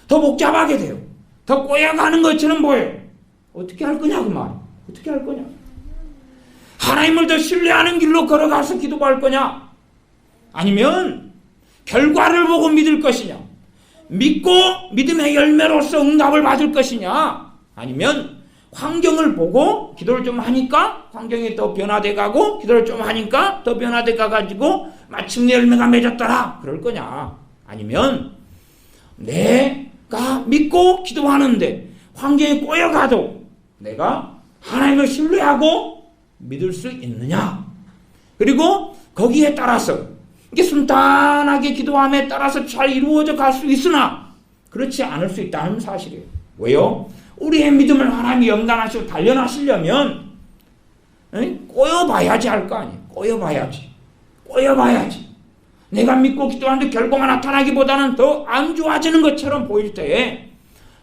Speaker 1: 더 복잡하게 돼요. 더 꼬여가는 것처럼 보여요. 어떻게 할 거냐고 말이에요. 어떻게 할 거냐. 하나님을 더 신뢰하는 길로 걸어가서 기도할 거냐? 아니면 결과를 보고 믿을 것이냐? 믿고 믿음의 열매로서 응답을 받을 것이냐? 아니면 환경을 보고 기도를 좀 하니까 환경이 더 변화돼 가고 기도를 좀 하니까 더 변화돼 가가지고 마침내 열매가 맺었더라. 그럴 거냐? 아니면 내가 믿고 기도하는데 환경이 꼬여가도 내가 하나님을 신뢰하고 믿을 수 있느냐? 그리고 거기에 따라서 이게 순탄하게 기도함에 따라서 잘 이루어져 갈 수 있으나 그렇지 않을 수 있다는 사실이에요. 왜요? 우리의 믿음을 하나님이 연단하시고 단련하시려면 꼬여봐야지 할 거 아니에요. 꼬여봐야지. 내가 믿고 기도하는데 결과가 나타나기보다는 더 안 좋아지는 것처럼 보일 때에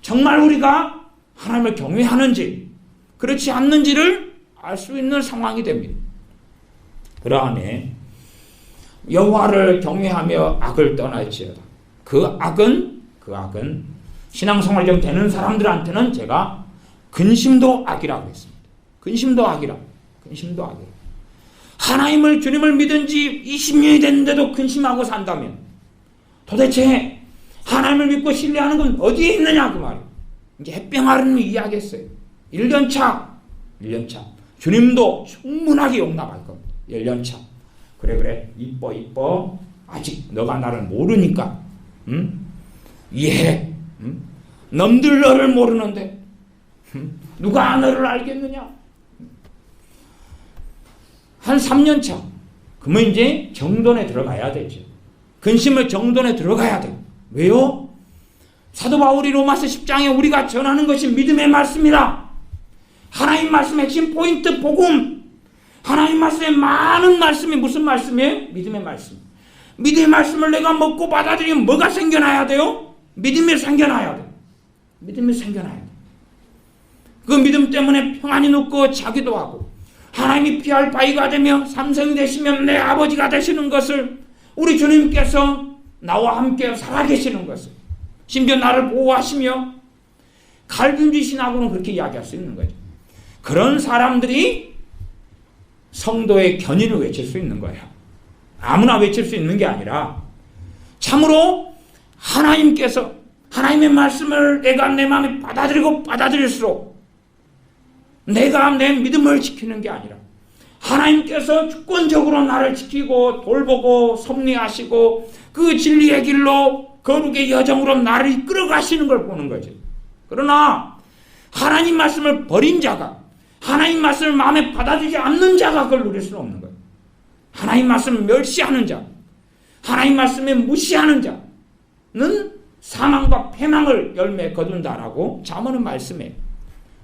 Speaker 1: 정말 우리가 하나님을 경외하는지 그렇지 않는지를 알 수 있는 상황이 됩니다. 그러함에 여호와를 경외하며 악을 떠날지어다. 그 악은 신앙생활 좀 되는 사람들한테는 제가 근심도 악이라고 했습니다. 근심도 악이라. 하나님을 주님을 믿은 지 20년이 됐는데도 근심하고 산다면 도대체 하나님을 믿고 신뢰하는 건 어디에 있느냐 그 말이에요. 이제 햇병아르는 이야기했어요. 1년차 주님도 충분하게 용납할 겁니다. 1년차 그래 이뻐 아직 너가 나를 모르니까 이해해. 남들 너를 모르는데 누가 너를 알겠느냐. 한 3년차 그러면 이제 정돈에 들어가야 되죠. 근심을 정돈에 들어가야 돼요. 왜요? 사도 바울이 로마서 10장에 우리가 전하는 것이 믿음의 말씀이다. 하나님 말씀의 핵심 포인트 복음. 하나님 말씀의 많은 말씀이 무슨 말씀이에요? 믿음의 말씀. 믿음의 말씀을 내가 먹고 받아들이면 뭐가 생겨나야 돼요? 믿음이 생겨나야 돼요. 그 믿음 때문에 평안이 높고 자기도 하고 하나님이 피할 바위가 되며 삼성이 되시면 내 아버지가 되시는 것을 우리 주님께서 나와 함께 살아계시는 것을 심지어 나를 보호하시며 칼빈주신하고는 그렇게 이야기할 수 있는 거죠. 그런 사람들이 성도의 견인을 외칠 수 있는 거예요. 아무나 외칠 수 있는 게 아니라 참으로 하나님께서 하나님의 말씀을 내가 내 마음에 받아들일수록 내가 내 믿음을 지키는 게 아니라 하나님께서 주권적으로 나를 지키고 돌보고 섭리하시고 그 진리의 길로 거룩의 여정으로 나를 이끌어 가시는 걸 보는 거지. 그러나 하나님 말씀을 버린 자가 하나님 말씀을 마음에 받아들이지 않는 자가 그걸 누릴 수는 없는 거예요. 하나님 말씀을 멸시하는 자, 하나님 말씀에 무시하는 자는 사망과 패망을 열매 거둔다라고 잠언은 말씀해요.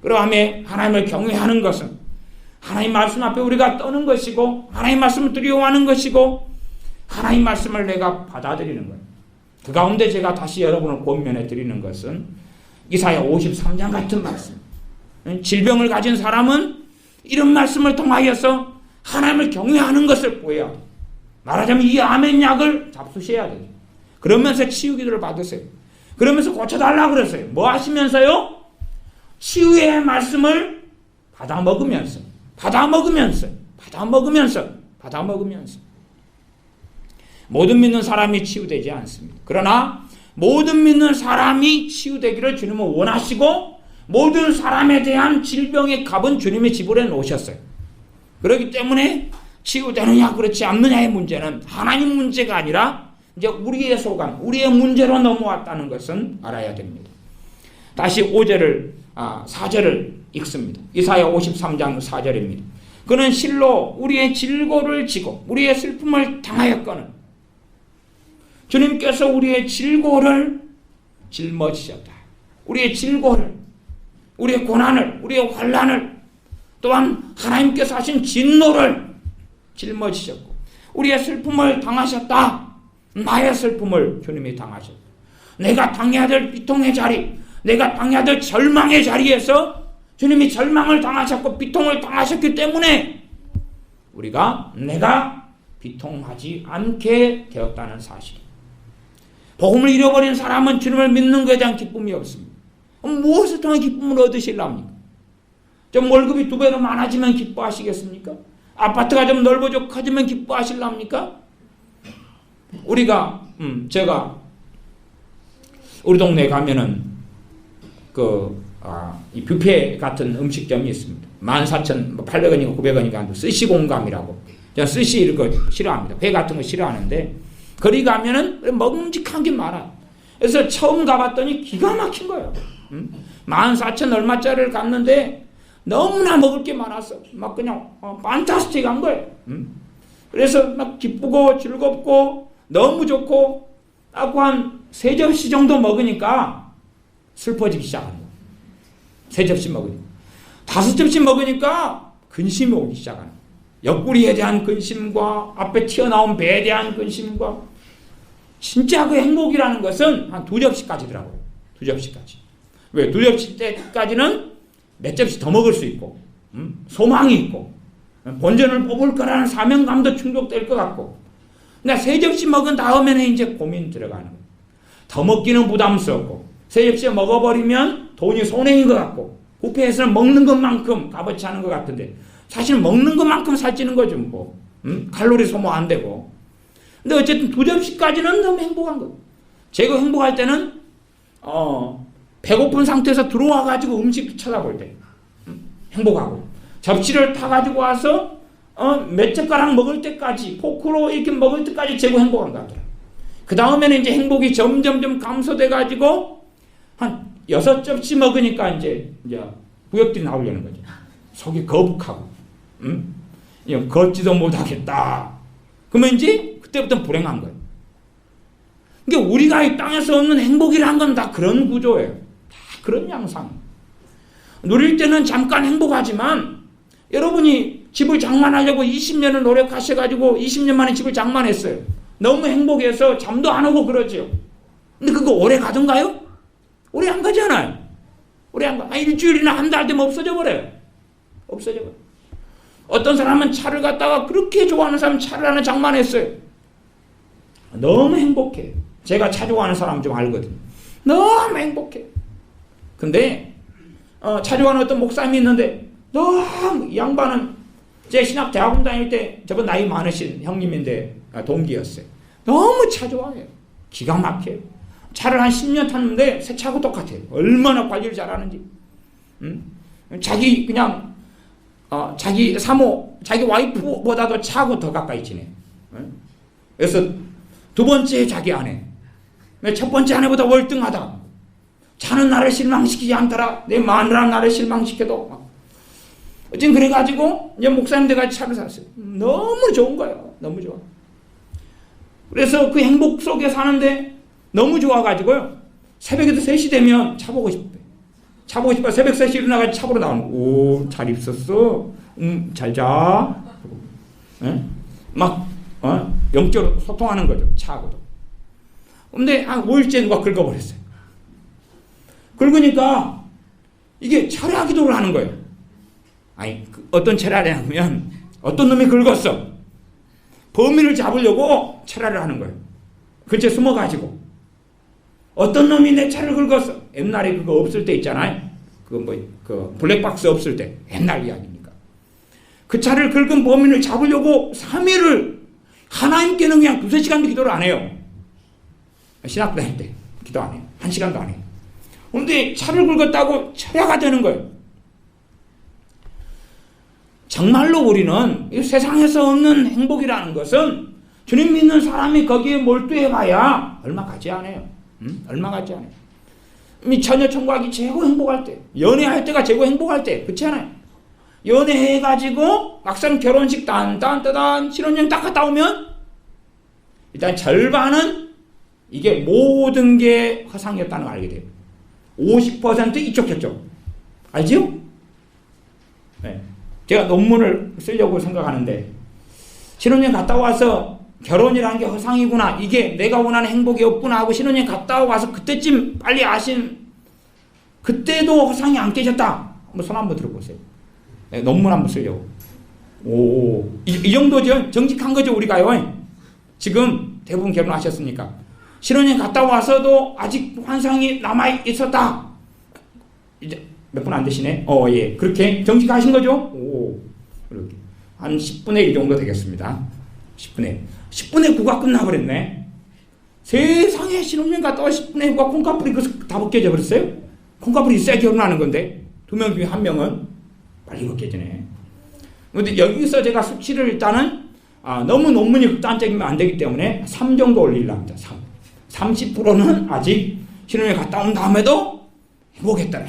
Speaker 1: 그러함에 하나님을 경외하는 것은 하나님 말씀 앞에 우리가 떠는 것이고 하나님 말씀을 두려워하는 것이고 하나님 말씀을 내가 받아들이는 거예요. 그 가운데 제가 다시 여러분을 권면해 드리는 것은 이사야 53장 같은 말씀. 질병을 가진 사람은 이런 말씀을 통하여서 하나님을 경외하는 것을 보여야 돼요. 말하자면 이 아멘 약을 잡수셔야 돼요. 그러면서 치유 기도를 받으세요. 그러면서 고쳐달라고 그랬어요. 뭐 하시면서요? 치유의 말씀을 받아 먹으면서 모든 믿는 사람이 치유되지 않습니다. 그러나 모든 믿는 사람이 치유되기를 주님은 원하시고 모든 사람에 대한 질병의 값은 주님이 지불해 놓으셨어요. 그렇기 때문에 치유되느냐 그렇지 않느냐의 문제는 하나님 문제가 아니라 이제 우리의 소관, 우리의 문제로 넘어왔다는 것은 알아야 됩니다. 다시 4절을 읽습니다. 이사야 53장 4절입니다. 그는 실로 우리의 질고를 지고 우리의 슬픔을 당하였거늘 주님께서 우리의 질고를 짊어지셨다. 우리의 질고를, 우리의 고난을, 우리의 환난을 또한 하나님께서 하신 진노를 짊어지셨고 우리의 슬픔을 당하셨다. 나의 슬픔을 주님이 당하셨다. 내가 당해야 될 비통의 자리, 내가 당해야 될 절망의 자리에서 주님이 절망을 당하셨고 비통을 당하셨기 때문에 내가 비통하지 않게 되었다는 사실. 복음을 잃어버린 사람은 주님을 믿는 것에 대한 기쁨이 없습니다. 무엇을 통해 기쁨을 얻으시려합니까? 좀 월급이 2배로 많아지면 기뻐하시겠습니까? 아파트가 좀 넓어져 커지면 기뻐하시려합니까? 제가 우리 동네에 가면은 이 뷔페 같은 음식점이 있습니다. 14,800원인가 900원인가 스시 공감이라고. 저는 스시 이런 거 싫어합니다. 회 같은 거 싫어하는데 거기 가면은 먹음직한 게 많아. 그래서 처음 가봤더니 기가 막힌 거예요. 14,000 얼마짜리를 갔는데 너무나 먹을 게 많았어. 막 그냥 판타스틱한 거예요. 그래서 막 기쁘고 즐겁고 너무 좋고 하고 한 3접시 정도 먹으니까 슬퍼지기 시작하는 거예요. 3접시 먹으니까. 5접시 먹으니까 근심이 오기 시작하는 거예요. 옆구리에 대한 근심과 앞에 튀어나온 배에 대한 근심과 진짜 그 행복이라는 것은 한 2접시까지더라고요. 2접시까지. 왜? 2접시 때까지는 몇 접시 더 먹을 수 있고 소망이 있고 본전을 뽑을 거라는 사명감도 충족될 것 같고 근데 3접시 먹은 다음에는 이제 고민 들어가는 거예요. 더 먹기는 부담스럽고 3접시 먹어버리면 돈이 손해인 것 같고 뷔페에서는 먹는 것만큼 값어치 하는 것 같은데 사실 먹는 것만큼 살찌는 거죠. 뭐 칼로리 소모 안 되고 근데 어쨌든 2접시까지는 너무 행복한 거예요. 제가 행복할 때는 배고픈 상태에서 들어와가지고 음식 쳐다볼 때 행복하고 접시를 타가지고 와서 몇 젓가락 먹을 때까지 포크로 이렇게 먹을 때까지 제고 행복한 것 같더라고요. 그 다음에는 이제 행복이 점점점 감소돼가지고 한 6접시 먹으니까 이제 구역들이 나오려는 거죠. 속이 거북하고 걷지도 못하겠다. 그러면 이제 그때부터 불행한 거예요. 그러니까 우리가 이 땅에서 얻는 행복이라는 건 다 그런 구조예요. 다 그런 양상. 누릴 때는 잠깐 행복하지만 여러분이 집을 장만하려고 20년을 노력하셔가지고 20년 만에 집을 장만했어요. 너무 행복해서 잠도 안 오고 그러죠. 근데 그거 오래 가던가요? 오래 안 가잖아요. 오래 안 가. 일주일이나 한 달 되면 없어져 버려요. 없어져 버려요. 어떤 사람은 차를 갖다가 그렇게 좋아하는 사람 차를 하나 장만했어요. 너무 행복해. 제가 차 좋아하는 사람 좀 알거든요. 너무 행복해. 근데 차 좋아하는 어떤 목사님이 있는데 너무 양반은 제 신학 대학원 다닐 때 저번 나이 많으신 형님인데 동기였어요. 너무 차 좋아해요. 기가 막혀요. 차를 한 10년 탔는데 새 차하고 똑같아요. 얼마나 관리를 잘하는지. 자기 그냥 자기 사모, 자기 와이프보다도 차하고 더 가까이 지내. 그래서 2번째 자기 아내. 첫 번째 아내보다 월등하다. 차는 나를 실망시키지 않더라. 내 마누라는 나를 실망시켜도. 어쨌든 그래가지고 이제 목사님들 같이 차를 샀어요. 너무 좋은 거예요. 너무 좋아. 그래서 그 행복 속에 사는데 너무 좋아가지고요. 새벽에도 3시 되면 차 보고 싶대. 차 보고 싶어. 새벽 3시 일어나가지고 차 보러 나오는 거. 오, 잘 입었어. 잘 자. 막 영적으로 소통하는 거죠. 차하고도. 근데 한 5일째 누가 긁어버렸어요. 긁으니까 이게 철야 기도를 하는 거예요. 아니 어떤 철야냐면 어떤 놈이 긁었어. 범인을 잡으려고 철야를 하는 거예요. 근처에 숨어가지고 어떤 놈이 내 차를 긁었어. 옛날에 그거 없을 때 있잖아요. 그 블랙박스 없을 때 옛날 이야기니까. 그 차를 긁은 범인을 잡으려고 3일을 하나님께는 그냥 2-3시간도 기도를 안 해요. 신학 다닐 때 기도 안 해요. 1시간도 안 해요. 그런데 차를 긁었다고 철야가 되는 거예요. 정말로 우리는 이 세상에서 얻는 행복이라는 것은 주님 믿는 사람이 거기에 몰두해 봐야 얼마 가지 않아요. 얼마 가지 않아요. 처녀 청구하기 최고 행복할 때, 연애할 때가 최고 행복할 때, 그렇지 않아요? 연애해가지고 막상 결혼식 딴딴따단 신혼여행 딱 갔다 오면 일단 절반은 이게 모든 게 허상이었다는 걸 알게 돼요. 50% 이쪽 저쪽. 알지요? 네. 제가 논문을 쓰려고 생각하는데 신혼여행 갔다 와서 결혼이라는 게 허상이구나, 이게 내가 원하는 행복이 없구나 하고 신혼여행 갔다 오고 와서 그때쯤 빨리 그때도 허상이 안 깨졌다. 한번 손 한번 들어보세요. 네, 논문 한번 쓰려고. 이 정도죠. 정직한 거죠, 우리가요. 지금 대부분 결혼하셨으니까. 신혼여행 갔다 와서도 아직 환상이 남아 있었다. 이제 몇 분 안 되시네. 예. 그렇게 정직하신 거죠? 이렇게. 한 10분의 1 정도 되겠습니다. 10분의 9가 끝나버렸네. 세상에 신혼여행 갔다 와 10분의 9가 콩가풀이 다 벗겨져 버렸어요? 콩가풀이 있어야 결혼하는 건데 2명 중에 1명은 빨리 벗겨지네. 근데 여기서 제가 수치를 일단은 너무 논문이 극단적이면 안 되기 때문에 3 정도 올리려고 합니다. 30%는 아직 신혼여행 갔다 온 다음에도 행복했더라.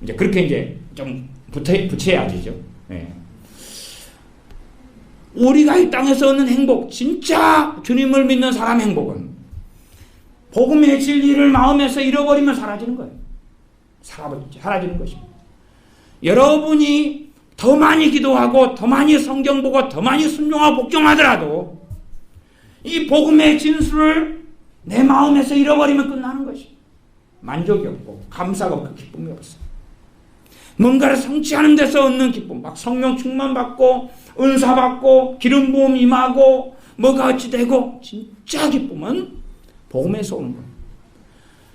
Speaker 1: 이제 그렇게 이제 좀 붙여야지죠. 네. 우리가 이 땅에서 얻는 행복, 진짜 주님을 믿는 사람의 행복은 복음의 진리를 마음에서 잃어버리면 사라지는 거예요. 사라지는 것입니다. 여러분이 더 많이 기도하고 더 많이 성경 보고 더 많이 순종하고 복종하더라도 이 복음의 진수를 내 마음에서 잃어버리면 끝나는 것입니다. 만족이 없고 감사가 없고 기쁨이 없어요. 뭔가를 성취하는 데서 얻는 기쁨, 막 성령 충만 받고 은사 받고 기름 부음 임하고 뭐가 어찌 되고, 진짜 기쁨은 복음에서 오는 거예요.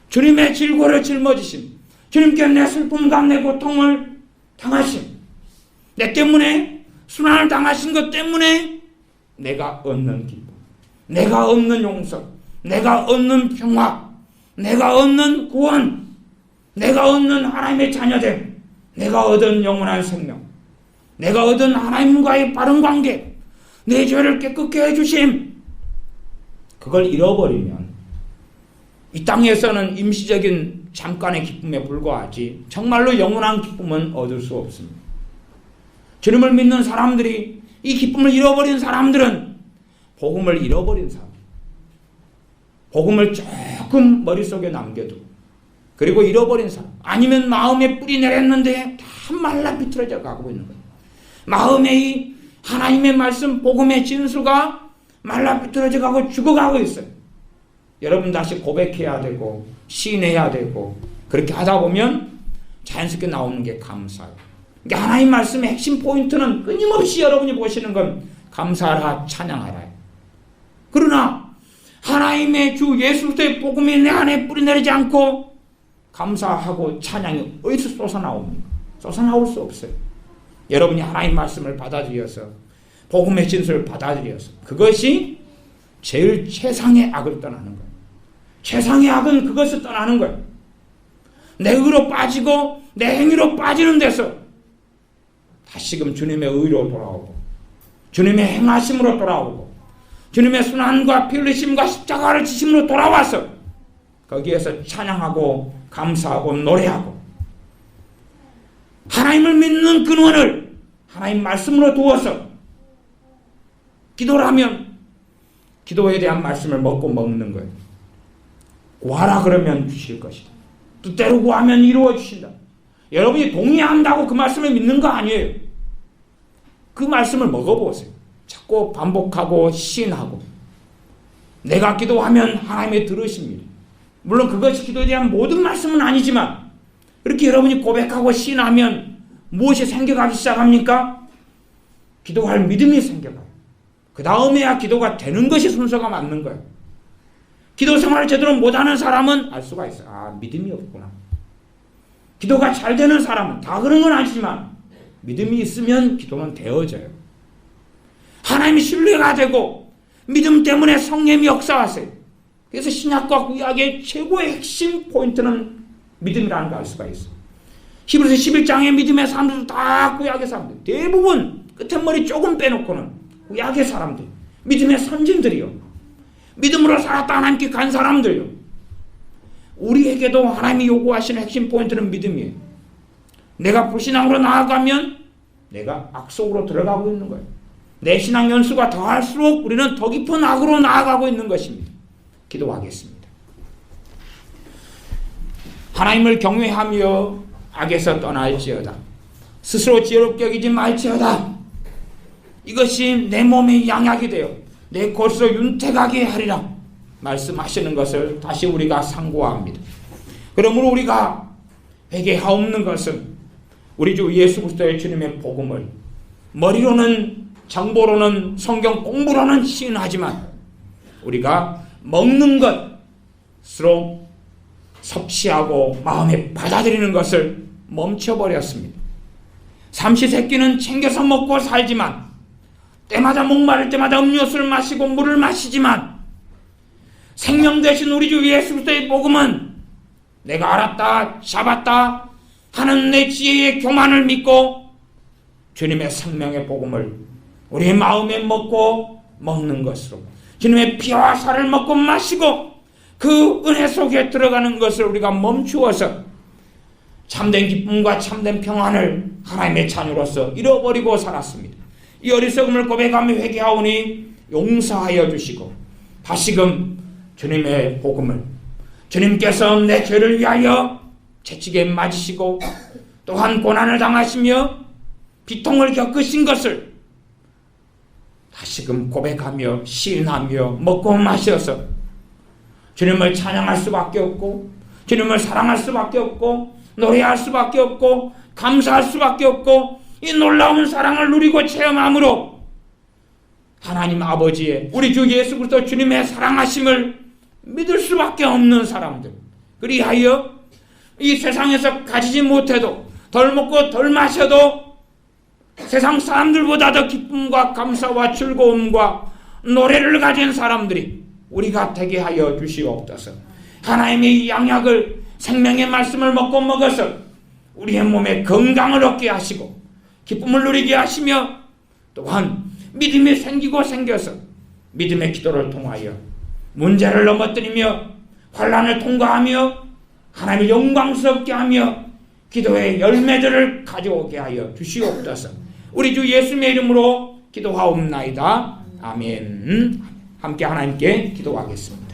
Speaker 1: 주님의 질고를 짊어지심, 주님께 내 슬픔과 내 고통을 당하심, 내 때문에 순환을 당하신 것 때문에 내가 얻는 기쁨, 내가 얻는 용서, 내가 얻는 평화, 내가 얻는 구원, 내가 얻는 하나님의 자녀됨, 내가 얻은 영원한 생명, 내가 얻은 하나님과의 바른 관계, 내 죄를 깨끗게 해주심, 그걸 잃어버리면 이 땅에서는 임시적인 잠깐의 기쁨에 불과하지 정말로 영원한 기쁨은 얻을 수 없습니다. 주님을 믿는 사람들이, 이 기쁨을 잃어버린 사람들은 복음을 잃어버린 사람, 복음을 조금 머릿속에 남겨두고 그리고 잃어버린 사람, 아니면 마음에 뿌리 내렸는데 다 말라 비틀어져 가고 있는 거예요. 마음에 이 하나님의 말씀, 복음의 진수가 말라 비틀어져 가고 죽어가고 있어요. 여러분 다시 고백해야 되고 시인해야 되고 그렇게 하다 보면 자연스럽게 나오는 게 감사예요. 그러니까 하나님 말씀의 핵심 포인트는 끊임없이 여러분이 보시는 건 감사하라, 찬양하라. 그러나 하나님의 주 예수 그리스도의 복음이 내 안에 뿌리 내리지 않고 감사하고 찬양이 어디서 쏟아나옵니까? 쏟아나올 수 없어요. 여러분이 하나님 말씀을 받아들여서 복음의 진술을 받아들여서 그것이 제일 최상의 악을 떠나는 거예요. 최상의 악은 그것을 떠나는 거예요. 내 의로 빠지고 내 행위로 빠지는 데서 다시금 주님의 의로 돌아오고 주님의 행하심으로 돌아오고 주님의 순환과 피 흘리심과 십자가를 지심으로 돌아와서 거기에서 찬양하고 감사하고 노래하고 하나님을 믿는 근원을 하나님 말씀으로 두어서 기도를 하면 기도에 대한 말씀을 먹고 먹는 거예요. 구하라 그러면 주실 것이다. 뜻대로 구하면 이루어 주신다. 여러분이 동의한다고 그 말씀을 믿는 거 아니에요. 그 말씀을 먹어보세요. 자꾸 반복하고 시인하고 내가 기도하면 하나님이 들으십니다. 물론 그것이 기도에 대한 모든 말씀은 아니지만 이렇게 여러분이 고백하고 시인하면 무엇이 생겨가기 시작합니까? 기도할 믿음이 생겨가요. 그 다음에야 기도가 되는 것이 순서가 맞는 거예요. 기도 생활을 제대로 못하는 사람은 알 수가 있어요. 믿음이 없구나. 기도가 잘 되는 사람은 다 그런 건 아니지만 믿음이 있으면 기도는 되어져요. 하나님이 신뢰가 되고 믿음 때문에 성령이 역사하세요. 그래서 신약과 구약의 최고의 핵심 포인트는 믿음이라는 걸 알 수가 있어요. 히브리서 11장의 믿음의 사람들도 다 구약의 사람들, 대부분 끝에 머리 조금 빼놓고는 구약의 사람들, 믿음의 선진들이요, 믿음으로 살았다 하나님께 간 사람들요. 우리에게도 하나님이 요구하시는 핵심 포인트는 믿음이에요. 내가 불신앙으로 나아가면 내가 악속으로 들어가고 있는 거예요. 내 신앙 연수가 더할수록 우리는 더 깊은 악으로 나아가고 있는 것입니다. 기도하겠습니다. 하나님을 경외하며 악에서 떠날지어다. 스스로 지혜롭게 여기지 말지어다. 이것이 내 몸의 양약이 되어 내 골수로 윤택하게 하리라 말씀하시는 것을 다시 우리가 상고합니다. 그러므로 우리가 회개하옵는 것은 우리 주 예수 그리스도의 주님의 복음을 머리로는 정보로는 성경 공부로는 시인하지만 우리가 먹는 것으로 섭취하고 마음에 받아들이는 것을 멈춰버렸습니다. 삼시세끼는 챙겨서 먹고 살지만 때마다 목마를 때마다 음료수를 마시고 물을 마시지만 생명 되신 우리 주 예수 그리스도의 복음은 내가 알았다 잡았다 하는 내 지혜의 교만을 믿고 주님의 생명의 복음을 우리의 마음에 먹고 먹는 것으로 주님의 피와 살을 먹고 마시고 그 은혜 속에 들어가는 것을 우리가 멈추어서 참된 기쁨과 참된 평안을 하나님의 자녀로서 잃어버리고 살았습니다. 이 어리석음을 고백하며 회개하오니 용서하여 주시고 다시금 주님의 복음을 주님께서 내 죄를 위하여 채찍에 맞으시고 또한 고난을 당하시며 비통을 겪으신 것을 다시금 고백하며 시인하며 먹고 마셔서 주님을 찬양할 수밖에 없고 주님을 사랑할 수밖에 없고 노래할 수밖에 없고 감사할 수밖에 없고 이 놀라운 사랑을 누리고 체험함으로 하나님 아버지의 우리 주 예수 그리스도 주님의 사랑하심을 믿을 수밖에 없는 사람들, 그리하여 이 세상에서 가지지 못해도 덜 먹고 덜 마셔도 세상 사람들보다 더 기쁨과 감사와 즐거움과 노래를 가진 사람들이 우리가 되게 하여 주시옵소서. 하나님의 양약을 생명의 말씀을 먹고 먹어서 우리의 몸에 건강을 얻게 하시고 기쁨을 누리게 하시며 또한 믿음이 생기고 생겨서 믿음의 기도를 통하여 문제를 넘어뜨리며 환난을 통과하며 하나님을 영광스럽게 하며 기도의 열매들을 가져오게 하여 주시옵소서. 우리 주 예수님의 이름으로 기도하옵나이다. 아멘. 함께 하나님께 기도하겠습니다.